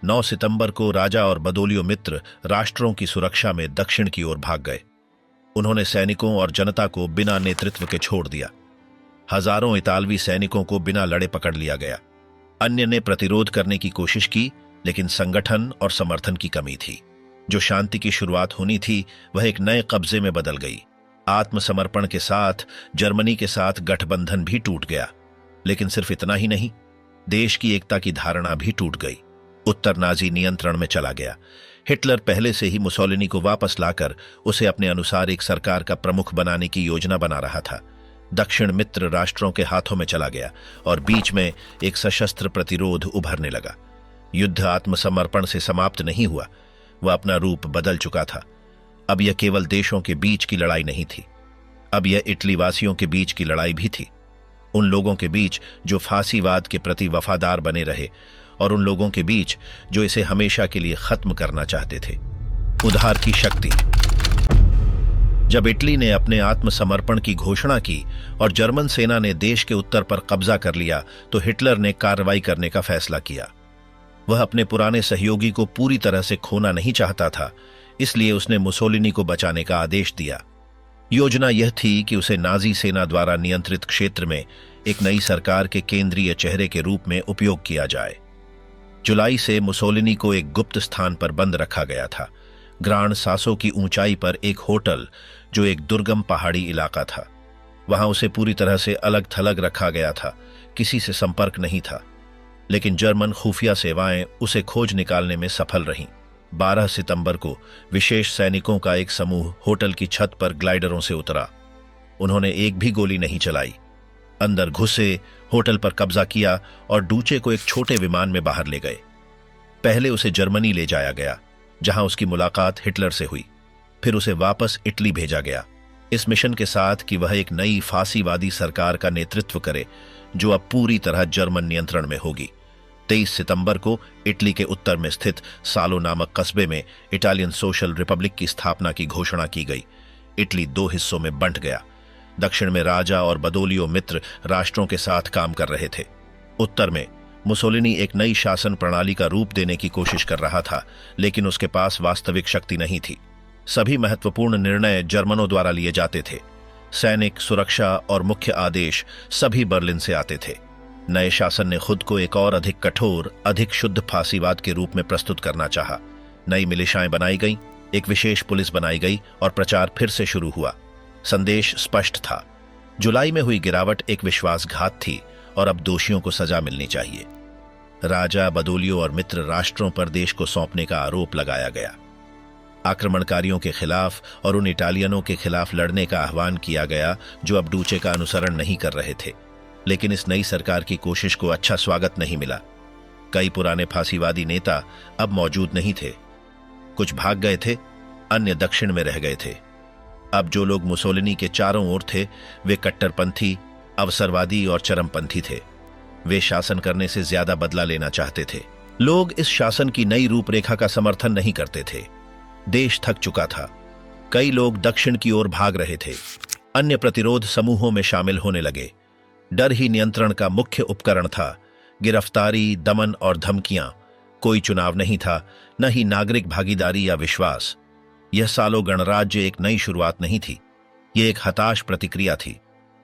9 सितंबर को राजा और बदोलियो मित्र राष्ट्रों की सुरक्षा में दक्षिण की ओर भाग गए। उन्होंने सैनिकों और जनता को बिना नेतृत्व के छोड़ दिया। हजारों इतालवी सैनिकों को बिना लड़े पकड़ लिया गया। अन्य ने प्रतिरोध करने की कोशिश की, लेकिन संगठन और समर्थन की कमी थी। जो शांति की शुरुआत होनी थी वह एक नए कब्जे में बदल गई। आत्मसमर्पण के साथ जर्मनी के साथ गठबंधन भी टूट गया। लेकिन सिर्फ इतना ही नहीं, देश की एकता की धारणा भी टूट गई। उत्तर नाजी नियंत्रण में चला गया। हिटलर पहले से ही मुसोलिनी को वापस लाकर उसे अपने अनुसार एक सरकार का प्रमुख बनाने की योजना बना रहा था। दक्षिण मित्र राष्ट्रों के हाथों में चला गया और बीच में एक सशस्त्र प्रतिरोध उभरने लगा। युद्ध आत्मसमर्पण से समाप्त नहीं हुआ, वह अपना रूप बदल चुका था। अब यह केवल देशों के बीच की लड़ाई नहीं थी, अब यह इटली वासियों के बीच की लड़ाई भी थी। उन लोगों के बीच जो फांसीवाद के प्रति वफादार बने रहे और उन लोगों के बीच जो इसे हमेशा के लिए खत्म करना चाहते थे। उधार की शक्ति। जब इटली ने अपने आत्मसमर्पण की घोषणा की और जर्मन सेना ने देश के उत्तर पर कब्जा कर लिया, तो हिटलर ने कार्रवाई करने का फैसला किया। वह अपने पुराने सहयोगी को पूरी तरह से खोना नहीं चाहता था, इसलिए उसने मुसोलिनी को बचाने का आदेश दिया। योजना यह थी कि उसे नाजी सेना द्वारा नियंत्रित क्षेत्र में एक नई सरकार के केंद्रीय चेहरे के रूप में उपयोग किया जाए। जुलाई से मुसोलिनी को एक गुप्त स्थान पर बंद रखा गया था, ग्रांड सासो की ऊंचाई पर एक होटल, जो एक दुर्गम पहाड़ी इलाका था। वहां उसे पूरी तरह से अलग थलग रखा गया था, किसी से संपर्क नहीं था। लेकिन जर्मन खुफिया सेवाएं उसे खोज निकालने में सफल रहीं। 12 सितंबर को विशेष सैनिकों का एक समूह होटल की छत पर ग्लाइडरों से उतरा। उन्होंने एक भी गोली नहीं चलाई। अंदर घुसे, होटल पर कब्जा किया और डूचे को एक छोटे विमान में बाहर ले गए। पहले उसे जर्मनी ले जाया गया, जहां उसकी मुलाकात हिटलर से हुई। फिर उसे वापस इटली भेजा गया, इस मिशन के साथ कि वह एक नई फांसीवादी सरकार का नेतृत्व करे, जो अब पूरी तरह जर्मन नियंत्रण में होगी। 23 सितंबर को इटली के उत्तर में स्थित सालो नामक कस्बे में इटालियन सोशल रिपब्लिक की स्थापना की घोषणा की गई। इटली 2 हिस्सों में बंट गया। दक्षिण में राजा और बदोलियो मित्र राष्ट्रों के साथ काम कर रहे थे। उत्तर में मुसोलिनी एक नई शासन प्रणाली का रूप देने की कोशिश कर रहा था, लेकिन उसके पास वास्तविक शक्ति नहीं थी। सभी महत्वपूर्ण निर्णय जर्मनों द्वारा लिए जाते थे। सैनिक, सुरक्षा और मुख्य आदेश सभी बर्लिन से आते थे। नए शासन ने खुद को एक और अधिक कठोर, अधिक शुद्ध फांसीवाद के रूप में प्रस्तुत करना चाहा। नई मिलिशाएं बनाई गईं, एक विशेष पुलिस बनाई गई और प्रचार फिर से शुरू हुआ। संदेश स्पष्ट था। जुलाई में हुई गिरावट एक विश्वासघात थी और अब दोषियों को सजा मिलनी चाहिए। राजा, बदोलियो और मित्र राष्ट्रों पर देश को सौंपने का आरोप लगाया गया। आक्रमणकारियों के खिलाफ और उन इटालियनों के खिलाफ लड़ने का आह्वान किया गया जो अब डूचे का अनुसरण नहीं कर रहे थे। लेकिन इस नई सरकार की कोशिश को अच्छा स्वागत नहीं मिला। कई पुराने फांसीवादी नेता अब मौजूद नहीं थे। कुछ भाग गए थे, अन्य दक्षिण में रह गए थे। अब जो लोग मुसोलिनी के चारों ओर थे, वे कट्टरपंथी, अवसरवादी और चरमपंथी थे। वे शासन करने से ज्यादा बदला लेना चाहते थे। लोग इस शासन की नई रूपरेखा का समर्थन नहीं करते थे। देश थक चुका था। कई लोग दक्षिण की ओर भाग रहे थे, अन्य प्रतिरोध समूहों में शामिल होने लगे। डर ही नियंत्रण का मुख्य उपकरण था। गिरफ्तारी, दमन और धमकियां। कोई चुनाव नहीं था, न ही नागरिक भागीदारी या विश्वास। यह सालों गणराज्य एक नई शुरुआत नहीं थी, यह एक हताश प्रतिक्रिया थी।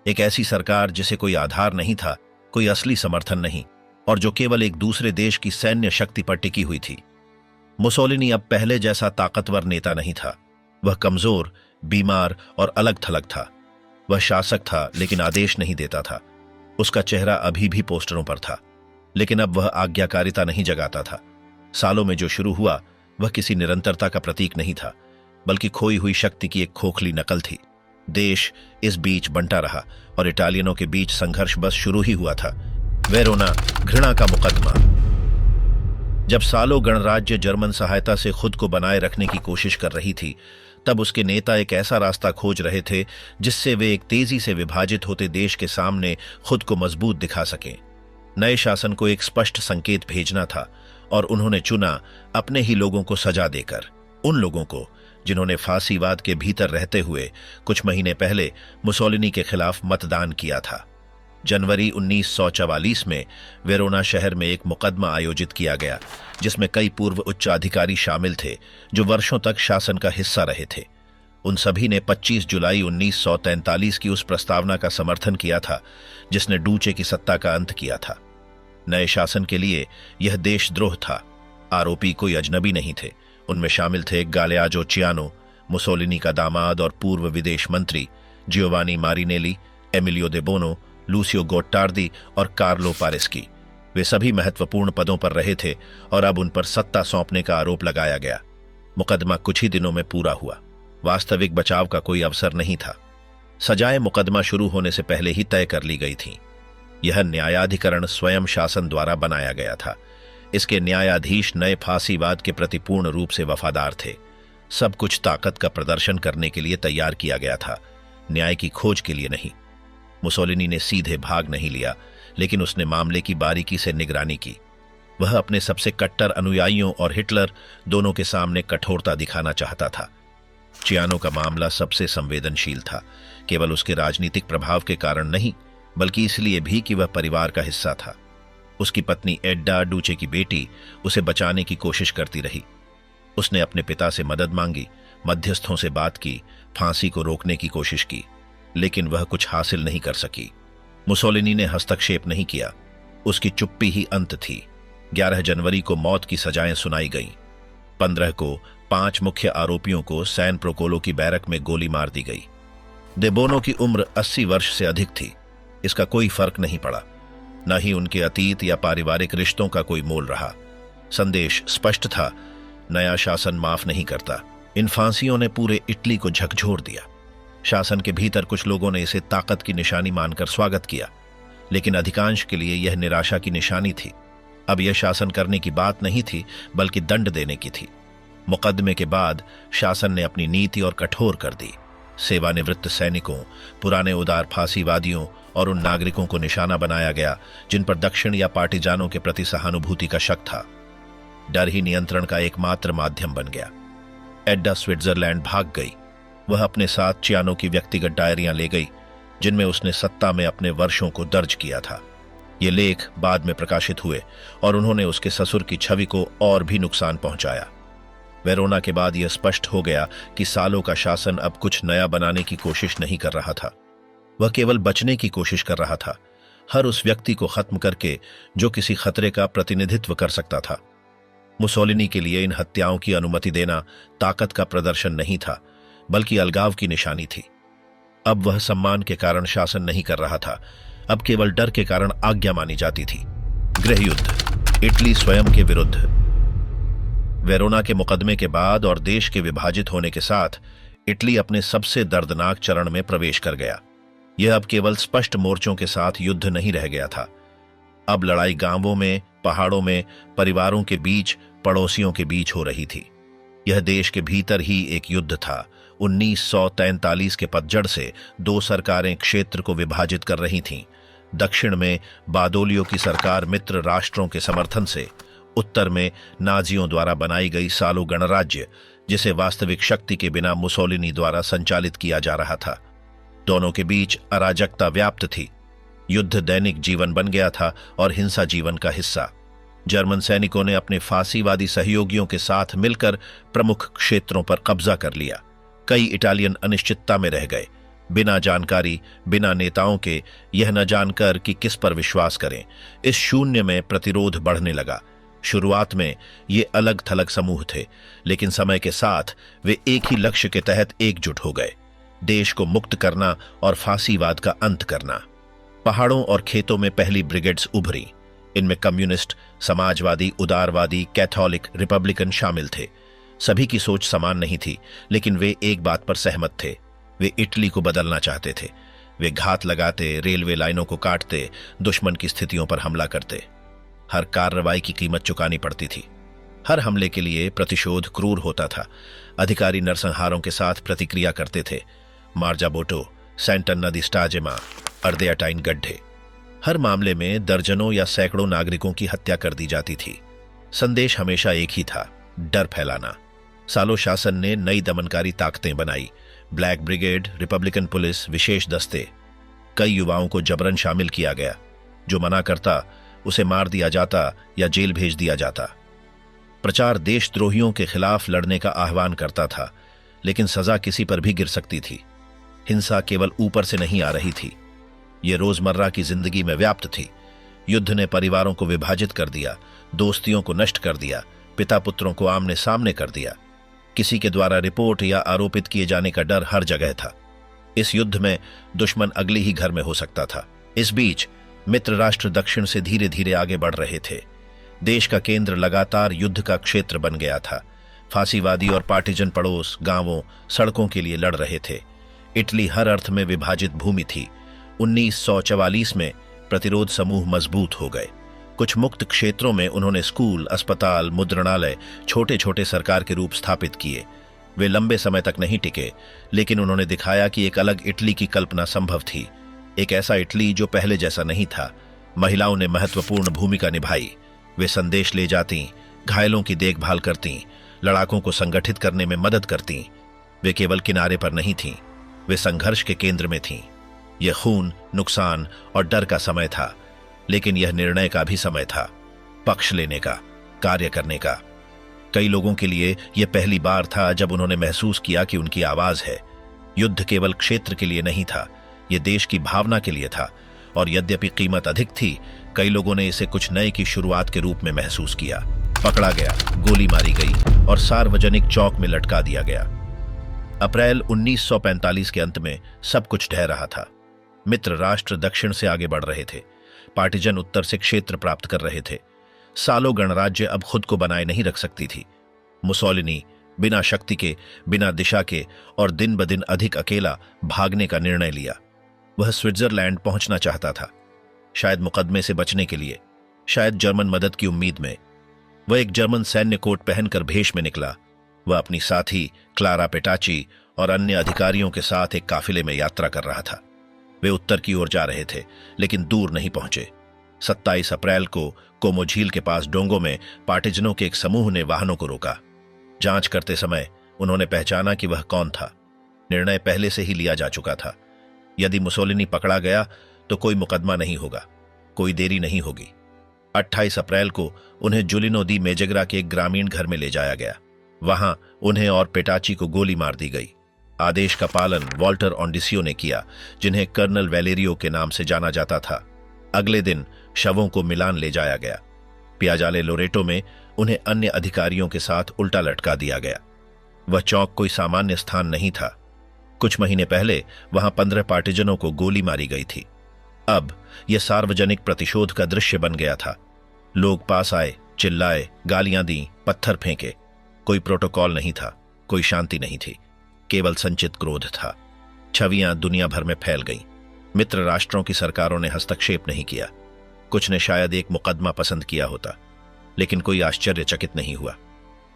एक ऐसी सरकार जिसे कोई आधार नहीं था, कोई असली समर्थन नहीं, और जो केवल एक दूसरे देश की सैन्य शक्ति पर टिकी हुई थी। मुसोलिनी अब पहले जैसा ताकतवर नेता नहीं था। वह कमजोर, बीमार और अलग थलग था। वह शासक था, लेकिन आदेश नहीं देता था। उसका चेहरा अभी भी पोस्टरों पर था, लेकिन अब वह आज्ञाकारिता नहीं जगाता था। सालों में जो शुरू हुआ वह किसी निरंतरता का प्रतीक नहीं था, बल्कि खोई हुई शक्ति की एक खोखली नकल थी। देश इस बीच बंटा रहा और इटालियनों के बीच संघर्ष बस शुरू ही हुआ था। वेरोना घृणा का मुकदमा। जब सालों गणराज्य जर्मन सहायता से खुद को बनाए रखने की कोशिश कर रही थी, तब उसके नेता एक ऐसा रास्ता खोज रहे थे जिससे वे एक तेजी से विभाजित होते देश के सामने खुद को मजबूत दिखा सकें। नए शासन को एक स्पष्ट संकेत भेजना था और उन्होंने चुना अपने ही लोगों को सजा देकर, उन लोगों को जिन्होंने फांसीवाद के भीतर रहते हुए कुछ महीने पहले मुसोलिनी के खिलाफ मतदान किया था। जनवरी 1944 में वेरोना शहर में एक मुकदमा आयोजित किया गया, जिसमें कई पूर्व उच्चाधिकारी शामिल थे जो वर्षों तक शासन का हिस्सा रहे थे। उन सभी ने 25 जुलाई 1943 की उस प्रस्तावना का समर्थन किया था जिसने डूचे की सत्ता का अंत किया था। नए शासन के लिए यह देशद्रोह था। आरोपी कोई अजनबी नहीं थे। उनमें शामिल थे गालेआजो चियानो, मुसोलिनी का दामाद और पूर्व विदेश मंत्री जियोवानी मारिनेली, एमिलियो दे बोनो, लूसियो गोट्टार्दी और कार्लो पारेस्की। वे सभी महत्वपूर्ण पदों पर रहे थे और अब उन पर सत्ता सौंपने का आरोप लगाया गया। मुकदमा कुछ ही दिनों में पूरा हुआ। वास्तविक बचाव का कोई अवसर नहीं था। सजाएं मुकदमा शुरू होने से पहले ही तय कर ली गई थीं। यह न्यायाधिकरण स्वयं शासन द्वारा बनाया गया था। इसके न्यायाधीश नए फांसीवाद के प्रति पूर्ण रूप से वफादार थे। सब कुछ ताकत का प्रदर्शन करने के लिए तैयार किया गया था, न्याय की खोज के लिए नहीं। मुसोलिनी ने सीधे भाग नहीं लिया, लेकिन उसने मामले की बारीकी से निगरानी की। वह अपने सबसे कट्टर अनुयायियों और हिटलर दोनों के सामने कठोरता दिखाना चाहता था। चियानो का मामला सबसे संवेदनशील था, केवल उसके राजनीतिक प्रभाव के कारण नहीं, बल्कि इसलिए भी कि वह परिवार का हिस्सा था। उसकी पत्नी एड्डा, डूचे की बेटी, उसे बचाने की कोशिश करती रही। उसने अपने पिता से मदद मांगी, मध्यस्थों से बात की, फांसी को रोकने की कोशिश की, लेकिन वह कुछ हासिल नहीं कर सकी। मुसोलिनी ने हस्तक्षेप नहीं किया। उसकी चुप्पी ही अंत थी। 11 जनवरी को मौत की सजाएं सुनाई गईं। 15 को 5 मुख्य आरोपियों को सैन प्रोकोलो की बैरक में गोली मार दी गई। दे बोनो की उम्र 80 वर्ष से अधिक थी। इसका कोई फर्क नहीं पड़ा, न ही उनके अतीत या पारिवारिक रिश्तों का कोई मोल रहा। संदेश स्पष्ट था, नया शासन माफ नहीं करता। इन फांसियों ने पूरे इटली को झकझोर दिया। शासन के भीतर कुछ लोगों ने इसे ताकत की निशानी मानकर स्वागत किया, लेकिन अधिकांश के लिए यह निराशा की निशानी थी। अब यह शासन करने की बात नहीं थी, बल्कि दंड देने की थी। मुकदमे के बाद शासन ने अपनी नीति और कठोर कर दी। सेवानिवृत्त सैनिकों, पुराने उदार फांसीवादियों और उन नागरिकों को निशाना बनाया गया जिन पर दक्षिण या पार्टिजानों के प्रति सहानुभूति का शक था। डर ही नियंत्रण का एकमात्र माध्यम बन गया। एड्डा स्विट्जरलैंड भाग गई। वह अपने साथ चियानो की व्यक्तिगत डायरियां ले गई, जिनमें उसने सत्ता में अपने वर्षों को दर्ज किया था। ये लेख बाद में प्रकाशित हुए और उन्होंने उसके ससुर की छवि को और भी नुकसान पहुंचाया। वेरोना के बाद यह स्पष्ट हो गया कि सालों का शासन अब कुछ नया बनाने की कोशिश नहीं कर रहा था। वह केवल बचने की कोशिश कर रहा था, हर उस व्यक्ति को खत्म करके जो किसी खतरे का प्रतिनिधित्व कर सकता था। मुसोलिनी के लिए इन हत्याओं की अनुमति देना ताकत का प्रदर्शन नहीं था, बल्कि अलगाव की निशानी थी। अब वह सम्मान के कारण शासन नहीं कर रहा था, अब केवल डर के कारण आज्ञा मानी जाती थी। गृहयुद्ध, इटली स्वयं के विरुद्ध। वेरोना के मुकदमे के बाद और देश के विभाजित होने के साथ इटली अपने सबसे दर्दनाक चरण में प्रवेश कर गया। यह अब केवल स्पष्ट मोर्चों के साथ युद्ध नहीं रह गया था। अब लड़ाई गांवों में, पहाड़ों में, परिवारों के बीच, पड़ोसियों के बीच हो रही थी। यह देश के भीतर ही एक युद्ध था। 1943 के पतझड़ से 2 सरकारें क्षेत्र को विभाजित कर रही थीं। दक्षिण में बादोलियो की सरकार मित्र राष्ट्रों के समर्थन से, उत्तर में नाजियों द्वारा बनाई गई सालों गणराज्य, जिसे वास्तविक शक्ति के बिना मुसोलिनी द्वारा संचालित किया जा रहा था। दोनों के बीच अराजकता व्याप्त थी। युद्ध दैनिक जीवन बन गया था और हिंसा जीवन का हिस्सा। जर्मन सैनिकों ने अपने फांसीवादी सहयोगियों के साथ मिलकर प्रमुख क्षेत्रों पर कब्जा कर लिया। कई इटालियन अनिश्चितता में रह गए, बिना जानकारी, बिना नेताओं के, यह न जानकर कि किस पर विश्वास करें। इस शून्य में प्रतिरोध बढ़ने लगा। शुरुआत में ये अलग थलग समूह थे, लेकिन समय के साथ वे एक ही लक्ष्य के तहत एकजुट हो गए, देश को मुक्त करना और फांसीवाद का अंत करना। पहाड़ों और खेतों में पहली ब्रिगेड्स उभरी। इनमें कम्युनिस्ट, समाजवादी, उदारवादी, कैथोलिक, रिपब्लिकन शामिल थे। सभी की सोच समान नहीं थी, लेकिन वे एक बात पर सहमत थे। वे इटली को बदलना चाहते थे। वे घात लगाते, रेलवे लाइनों को काटते, दुश्मन की स्थितियों पर हमला करते। हर कार्रवाई की कीमत चुकानी पड़ती थी। हर हमले के लिए प्रतिशोध क्रूर होता था। अधिकारी नरसंहारों के साथ प्रतिक्रिया करते थे। मार्जाबोटो, सेंटन नदी, स्टाजेमा, अर्देयाटाइन गड्ढे, हर मामले में दर्जनों या सैकड़ों नागरिकों की हत्या कर दी जाती थी। संदेश हमेशा एक ही था, डर फैलाना। सालों शासन ने नई दमनकारी ताकतें बनाई, ब्लैक ब्रिगेड, रिपब्लिकन पुलिस, विशेष दस्ते। कई युवाओं को जबरन शामिल किया गया। जो मना करता उसे मार दिया जाता या जेल भेज दिया जाता। प्रचार देशद्रोहियों के खिलाफ लड़ने का आह्वान करता था, लेकिन सजा किसी पर भी गिर सकती थी। हिंसा केवल ऊपर से नहीं आ रही थी, ये रोजमर्रा की जिंदगी में व्याप्त थी। युद्ध ने परिवारों को विभाजित कर दिया, दोस्तियों को नष्ट कर दिया, पिता पुत्रों को आमने सामने कर दिया। किसी के द्वारा रिपोर्ट या आरोपित किए जाने का डर हर जगह था। इस युद्ध में दुश्मन अगले ही घर में हो सकता था। इस बीच मित्र राष्ट्र दक्षिण से धीरे धीरे आगे बढ़ रहे थे। देश का केंद्र लगातार युद्ध का क्षेत्र बन गया था। फांसीवादी और पार्टिजन पड़ोस गांवों, सड़कों के लिए लड़ रहे थे। इटली हर अर्थ में विभाजित भूमि थी। 1944 में प्रतिरोध समूह मजबूत हो गए। कुछ मुक्त क्षेत्रों में उन्होंने स्कूल, अस्पताल, मुद्रणालय, छोटे छोटे सरकार के रूप स्थापित किए। वे लंबे समय तक नहीं टिके, लेकिन उन्होंने दिखाया कि एक अलग इटली की कल्पना संभव थी। एक ऐसा इटली जो पहले जैसा नहीं था। महिलाओं ने महत्वपूर्ण भूमिका निभाई। वे संदेश ले जाती, घायलों की देखभाल करती, लड़ाकों को संगठित करने में मदद करती। वे केवल किनारे पर नहीं थीं, वे संघर्ष के केंद्र में थीं। यह खून, नुकसान और डर का समय था, लेकिन यह निर्णय का भी समय था, पक्ष लेने का, कार्य करने का। कई लोगों के लिए यह पहली बार था जब उन्होंने महसूस किया कि उनकी आवाज है। युद्ध केवल क्षेत्र के लिए नहीं था, यह देश की भावना के लिए था। और यद्यपि कीमत अधिक थी, कई लोगों ने इसे कुछ नए की शुरुआत के रूप में महसूस किया। पकड़ा गया, गोली मारी गई और सार्वजनिक चौक में लटका दिया गया। अप्रैल 1945 के अंत में सब कुछ ढह रहा था। मित्र राष्ट्र दक्षिण से आगे बढ़ रहे थे। पार्टिजन उत्तर से क्षेत्र प्राप्त कर रहे थे। सालों गणराज्य अब खुद को बनाए नहीं रख सकती थी। मुसोलिनी बिना शक्ति के, बिना दिशा के और दिन ब दिन अधिक अकेला भागने का निर्णय लिया। वह स्विट्जरलैंड पहुंचना चाहता था, शायद मुकदमे से बचने के लिए, शायद जर्मन मदद की उम्मीद में। वह एक जर्मन सैन्य कोट पहनकर भेष में निकला। वह अपनी साथी क्लारा पेटाची और अन्य अधिकारियों के साथ एक काफिले में यात्रा कर रहा था। वे उत्तर की ओर जा रहे थे, लेकिन दूर नहीं पहुंचे। 27 अप्रैल को कोमो झील के पास डोंगो में पार्टिजनों के एक समूह ने वाहनों को रोका। जांच करते समय उन्होंने पहचाना कि वह कौन था। निर्णय पहले से ही लिया जा चुका था। यदि मुसोलिनी पकड़ा गया तो कोई मुकदमा नहीं होगा, कोई देरी नहीं होगी। 28 अप्रैल को उन्हें जुलिनो दी मेजेग्रा के एक ग्रामीण घर में ले जाया गया। वहां उन्हें और पेटाची को गोली मार दी गई। आदेश का पालन वॉल्टर ऑन्डिसियो ने किया, जिन्हें कर्नल वेलेरियो के नाम से जाना जाता था। अगले दिन शवों को मिलान ले जाया गया। पियाजाले लोरेटो में उन्हें अन्य अधिकारियों के साथ उल्टा लटका दिया गया। वह चौक कोई सामान्य स्थान नहीं था। कुछ महीने पहले वहां 15 पार्टिजनों को गोली मारी गई थी। अब यह सार्वजनिक प्रतिशोध का दृश्य बन गया था। लोग पास आए, चिल्लाए, गालियां दी, पत्थर फेंके। कोई प्रोटोकॉल नहीं था, कोई शांति नहीं थी, केवल संचित क्रोध था। छवियां दुनिया भर में फैल गईं। मित्र राष्ट्रों की सरकारों ने हस्तक्षेप नहीं किया। कुछ ने शायद एक मुकदमा पसंद किया होता, लेकिन कोई आश्चर्यचकित नहीं हुआ।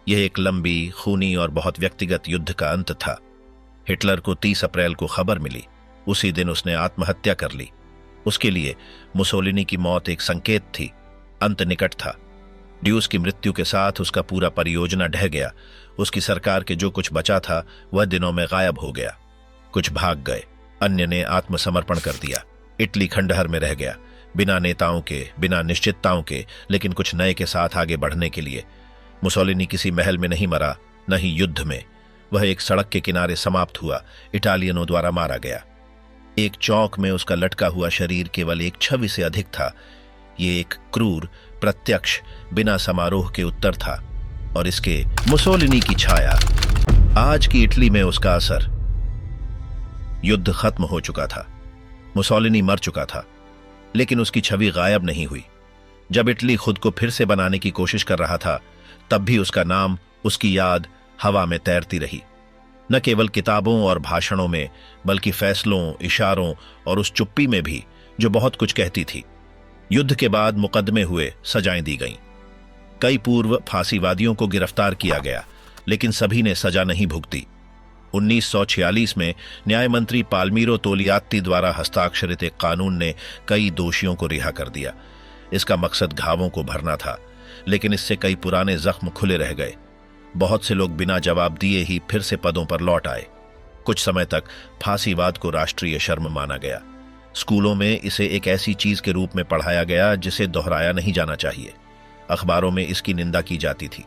यह एक लंबी, खूनी और बहुत व्यक्तिगत युद्ध का अंत था। हिटलर को 30 अप्रैल को खबर मिली। उसी दिन उसने आत्महत्या कर ली। उसके लिए मुसोलिनी की मौत एक संकेत थी, अंत निकट था। ड्यूस की मृत्यु के साथ उसका पूरा परियोजना ढह गया। उसकी सरकार के जो कुछ बचा था वह दिनों में गायब हो गया। कुछ भाग गए, अन्य ने आत्मसमर्पण कर दिया। इटली खंडहर में रह गया, बिना नेताओं के, बिना निश्चितताओं के, लेकिन कुछ नए के साथ आगे बढ़ने के लिए। मुसोलिनी किसी महल में नहीं मरा, न ही युद्ध में। वह एक सड़क के किनारे समाप्त हुआ, इटालियनों द्वारा मारा गया। एक चौक में उसका लटका हुआ शरीर केवल एक छवि से अधिक था। ये एक क्रूर, प्रत्यक्ष, बिना समारोह के उत्तर था, और इसके मुसोलिनी की छाया, आज की इटली में उसका असर। युद्ध खत्म हो चुका था, मुसोलिनी मर चुका था, लेकिन उसकी छवि गायब नहीं हुई। जब इटली खुद को फिर से बनाने की कोशिश कर रहा था, तब भी उसका नाम, उसकी याद हवा में तैरती रही। न केवल किताबों और भाषणों में, बल्कि फैसलों, इशारों और उस चुप्पी में भी जो बहुत कुछ कहती थी। युद्ध के बाद मुकदमे हुए, सजाएं दी गईं। कई पूर्व फांसीवादियों को गिरफ्तार किया गया, लेकिन सभी ने सजा नहीं भुगती। 1946 में न्याय मंत्री पाल्मीरो तोलियात्ती द्वारा हस्ताक्षरित एक कानून ने कई दोषियों को रिहा कर दिया। इसका मकसद घावों को भरना था, लेकिन इससे कई पुराने जख्म खुले रह गए। बहुत से लोग बिना जवाब दिए ही फिर से पदों पर लौट आए। कुछ समय तक फांसीवाद को राष्ट्रीय शर्म माना गया। स्कूलों में इसे एक ऐसी चीज के रूप में पढ़ाया गया जिसे दोहराया नहीं जाना चाहिए। अखबारों में इसकी निंदा की जाती थी,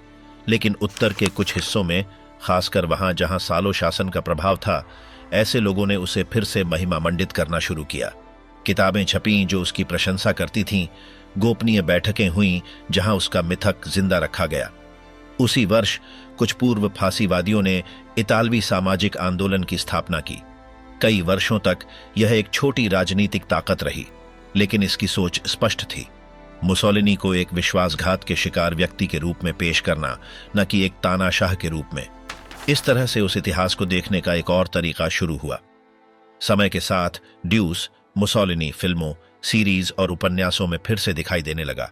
लेकिन उत्तर के कुछ हिस्सों में, खासकर वहां जहां सालों शासन का प्रभाव था, ऐसे लोगों ने उसे फिर से महिमा मंडित करना शुरू किया। किताबें छपीं जो उसकी प्रशंसा करती थीं, गोपनीय बैठकें हुईं जहां उसका मिथक जिंदा रखा गया। उसी वर्ष कुछ पूर्व फांसीवादियों ने इतालवी सामाजिक आंदोलन की स्थापना की। कई वर्षों तक यह एक छोटी राजनीतिक ताकत रही, लेकिन इसकी सोच स्पष्ट थी। मुसोलिनी को एक विश्वासघात के शिकार व्यक्ति के रूप में पेश करना, न कि एक तानाशाह के रूप में। इस तरह से उस इतिहास को देखने का एक और तरीका शुरू हुआ। समय के साथ ड्यूस मुसोलिनी फिल्मों, सीरीज और उपन्यासों में फिर से दिखाई देने लगा,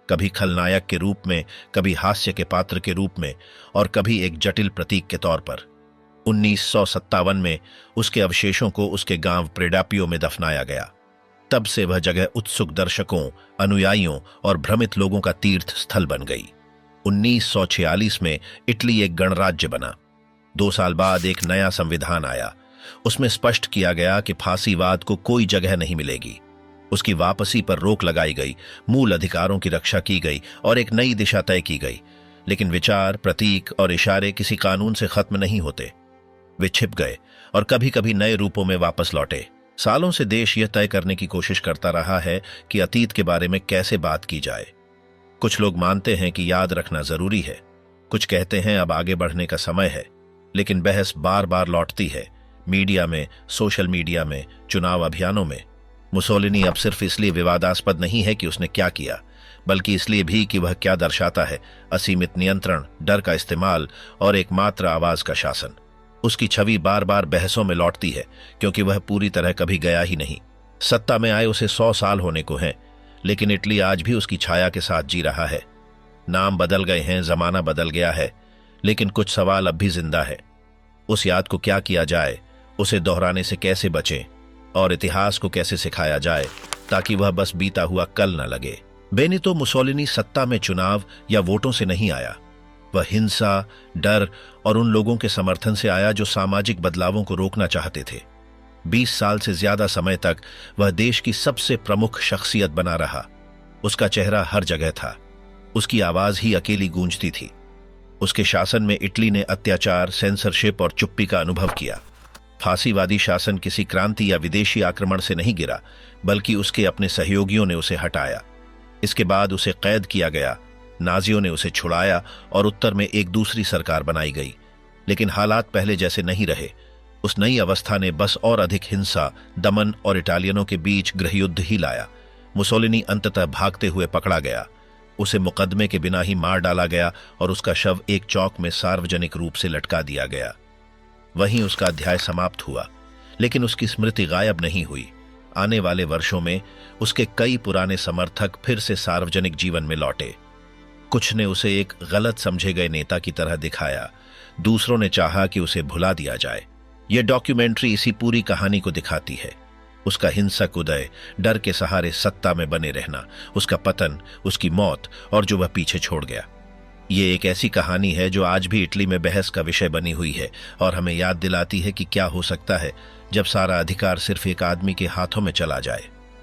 कभी खलनायक के रूप में, कभी हास्य के पात्र के रूप में, और कभी एक जटिल प्रतीक के तौर पर। 1957 में उसके अवशेषों को उसके गांव प्रेडापियो में दफनाया गया। तब से वह जगह उत्सुक दर्शकों, अनुयायियों और भ्रमित लोगों का तीर्थ स्थल बन गई। 1946 में इटली एक गणराज्य बना। 2 साल बाद एक नया संविधान आया। उसमें स्पष्ट किया गया कि फांसीवाद को कोई जगह नहीं मिलेगी। उसकी वापसी पर रोक लगाई गई, मूल अधिकारों की रक्षा की गई और एक नई दिशा तय की गई। लेकिन विचार, प्रतीक और इशारे किसी कानून से खत्म नहीं होते। वे छिप गए और कभी कभी नए रूपों में वापस लौटे। सालों से देश यह तय करने की कोशिश करता रहा है कि अतीत के बारे में कैसे बात की जाए। कुछ लोग मानते हैं कि याद रखना जरूरी है, कुछ कहते हैं अब आगे बढ़ने का समय है, लेकिन बहस बार बार लौटती है, मीडिया में, सोशल मीडिया में, चुनाव अभियानों में। मुसोलिनी अब सिर्फ इसलिए विवादास्पद नहीं है कि उसने क्या किया, बल्कि इसलिए भी कि वह क्या दर्शाता है: असीमित नियंत्रण, डर का इस्तेमाल और एकमात्र आवाज का शासन। उसकी छवि बार बार बहसों में लौटती है, क्योंकि वह पूरी तरह कभी गया ही नहीं। सत्ता में आए उसे 100 साल होने को हैं, लेकिन इटली आज भी उसकी छाया के साथ जी रहा है। नाम बदल गए हैं, जमाना बदल गया है, लेकिन कुछ सवाल अब भी जिंदा है। उस याद को क्या किया जाए, उसे दोहराने से कैसे बचें, और इतिहास को कैसे सिखाया जाए ताकि वह बस बीता हुआ कल न लगे। बेनितो मुसोलिनी सत्ता में चुनाव या वोटों से नहीं आया। वह हिंसा, डर और उन लोगों के समर्थन से आया जो सामाजिक बदलावों को रोकना चाहते थे। 20 साल से ज्यादा समय तक वह देश की सबसे प्रमुख शख्सियत बना रहा। उसका चेहरा हर जगह था, उसकी आवाज ही अकेली गूंजती थी। उसके शासन में इटली ने अत्याचार, सेंसरशिप और चुप्पी का अनुभव किया। फांसीवादी शासन किसी क्रांति या विदेशी आक्रमण से नहीं गिरा, बल्कि उसके अपने सहयोगियों ने उसे हटाया। इसके बाद उसे कैद किया गया, नाजियों ने उसे छुड़ाया और उत्तर में एक दूसरी सरकार बनाई गई। लेकिन हालात पहले जैसे नहीं रहे। उस नई अवस्था ने बस और अधिक हिंसा, दमन और इटालियनों के बीच गृहयुद्ध ही लाया। मुसोलिनी अंततः भागते हुए पकड़ा गया। उसे मुकदमे के बिना ही मार डाला गया और उसका शव एक चौक में सार्वजनिक रूप से लटका दिया गया। वहीं उसका अध्याय समाप्त हुआ, लेकिन उसकी स्मृति गायब नहीं हुई। आने वाले वर्षों में उसके कई पुराने समर्थक फिर से सार्वजनिक जीवन में लौटे। कुछ ने उसे एक गलत समझे गए नेता की तरह दिखाया, दूसरों ने चाहा कि उसे भुला दिया जाए। यह डॉक्यूमेंट्री इसी पूरी कहानी को दिखाती है। उसका हिंसक उदय, डर के सहारे सत्ता में बने रहना, उसका पतन, उसकी मौत और जो वह पीछे छोड़ गया। ये एक ऐसी कहानी है जो आज भी इटली में बहस का विषय बनी हुई है और हमें याद दिलाती है कि क्या हो सकता है जब सारा अधिकार सिर्फ एक आदमी के हाथों में चला जाए।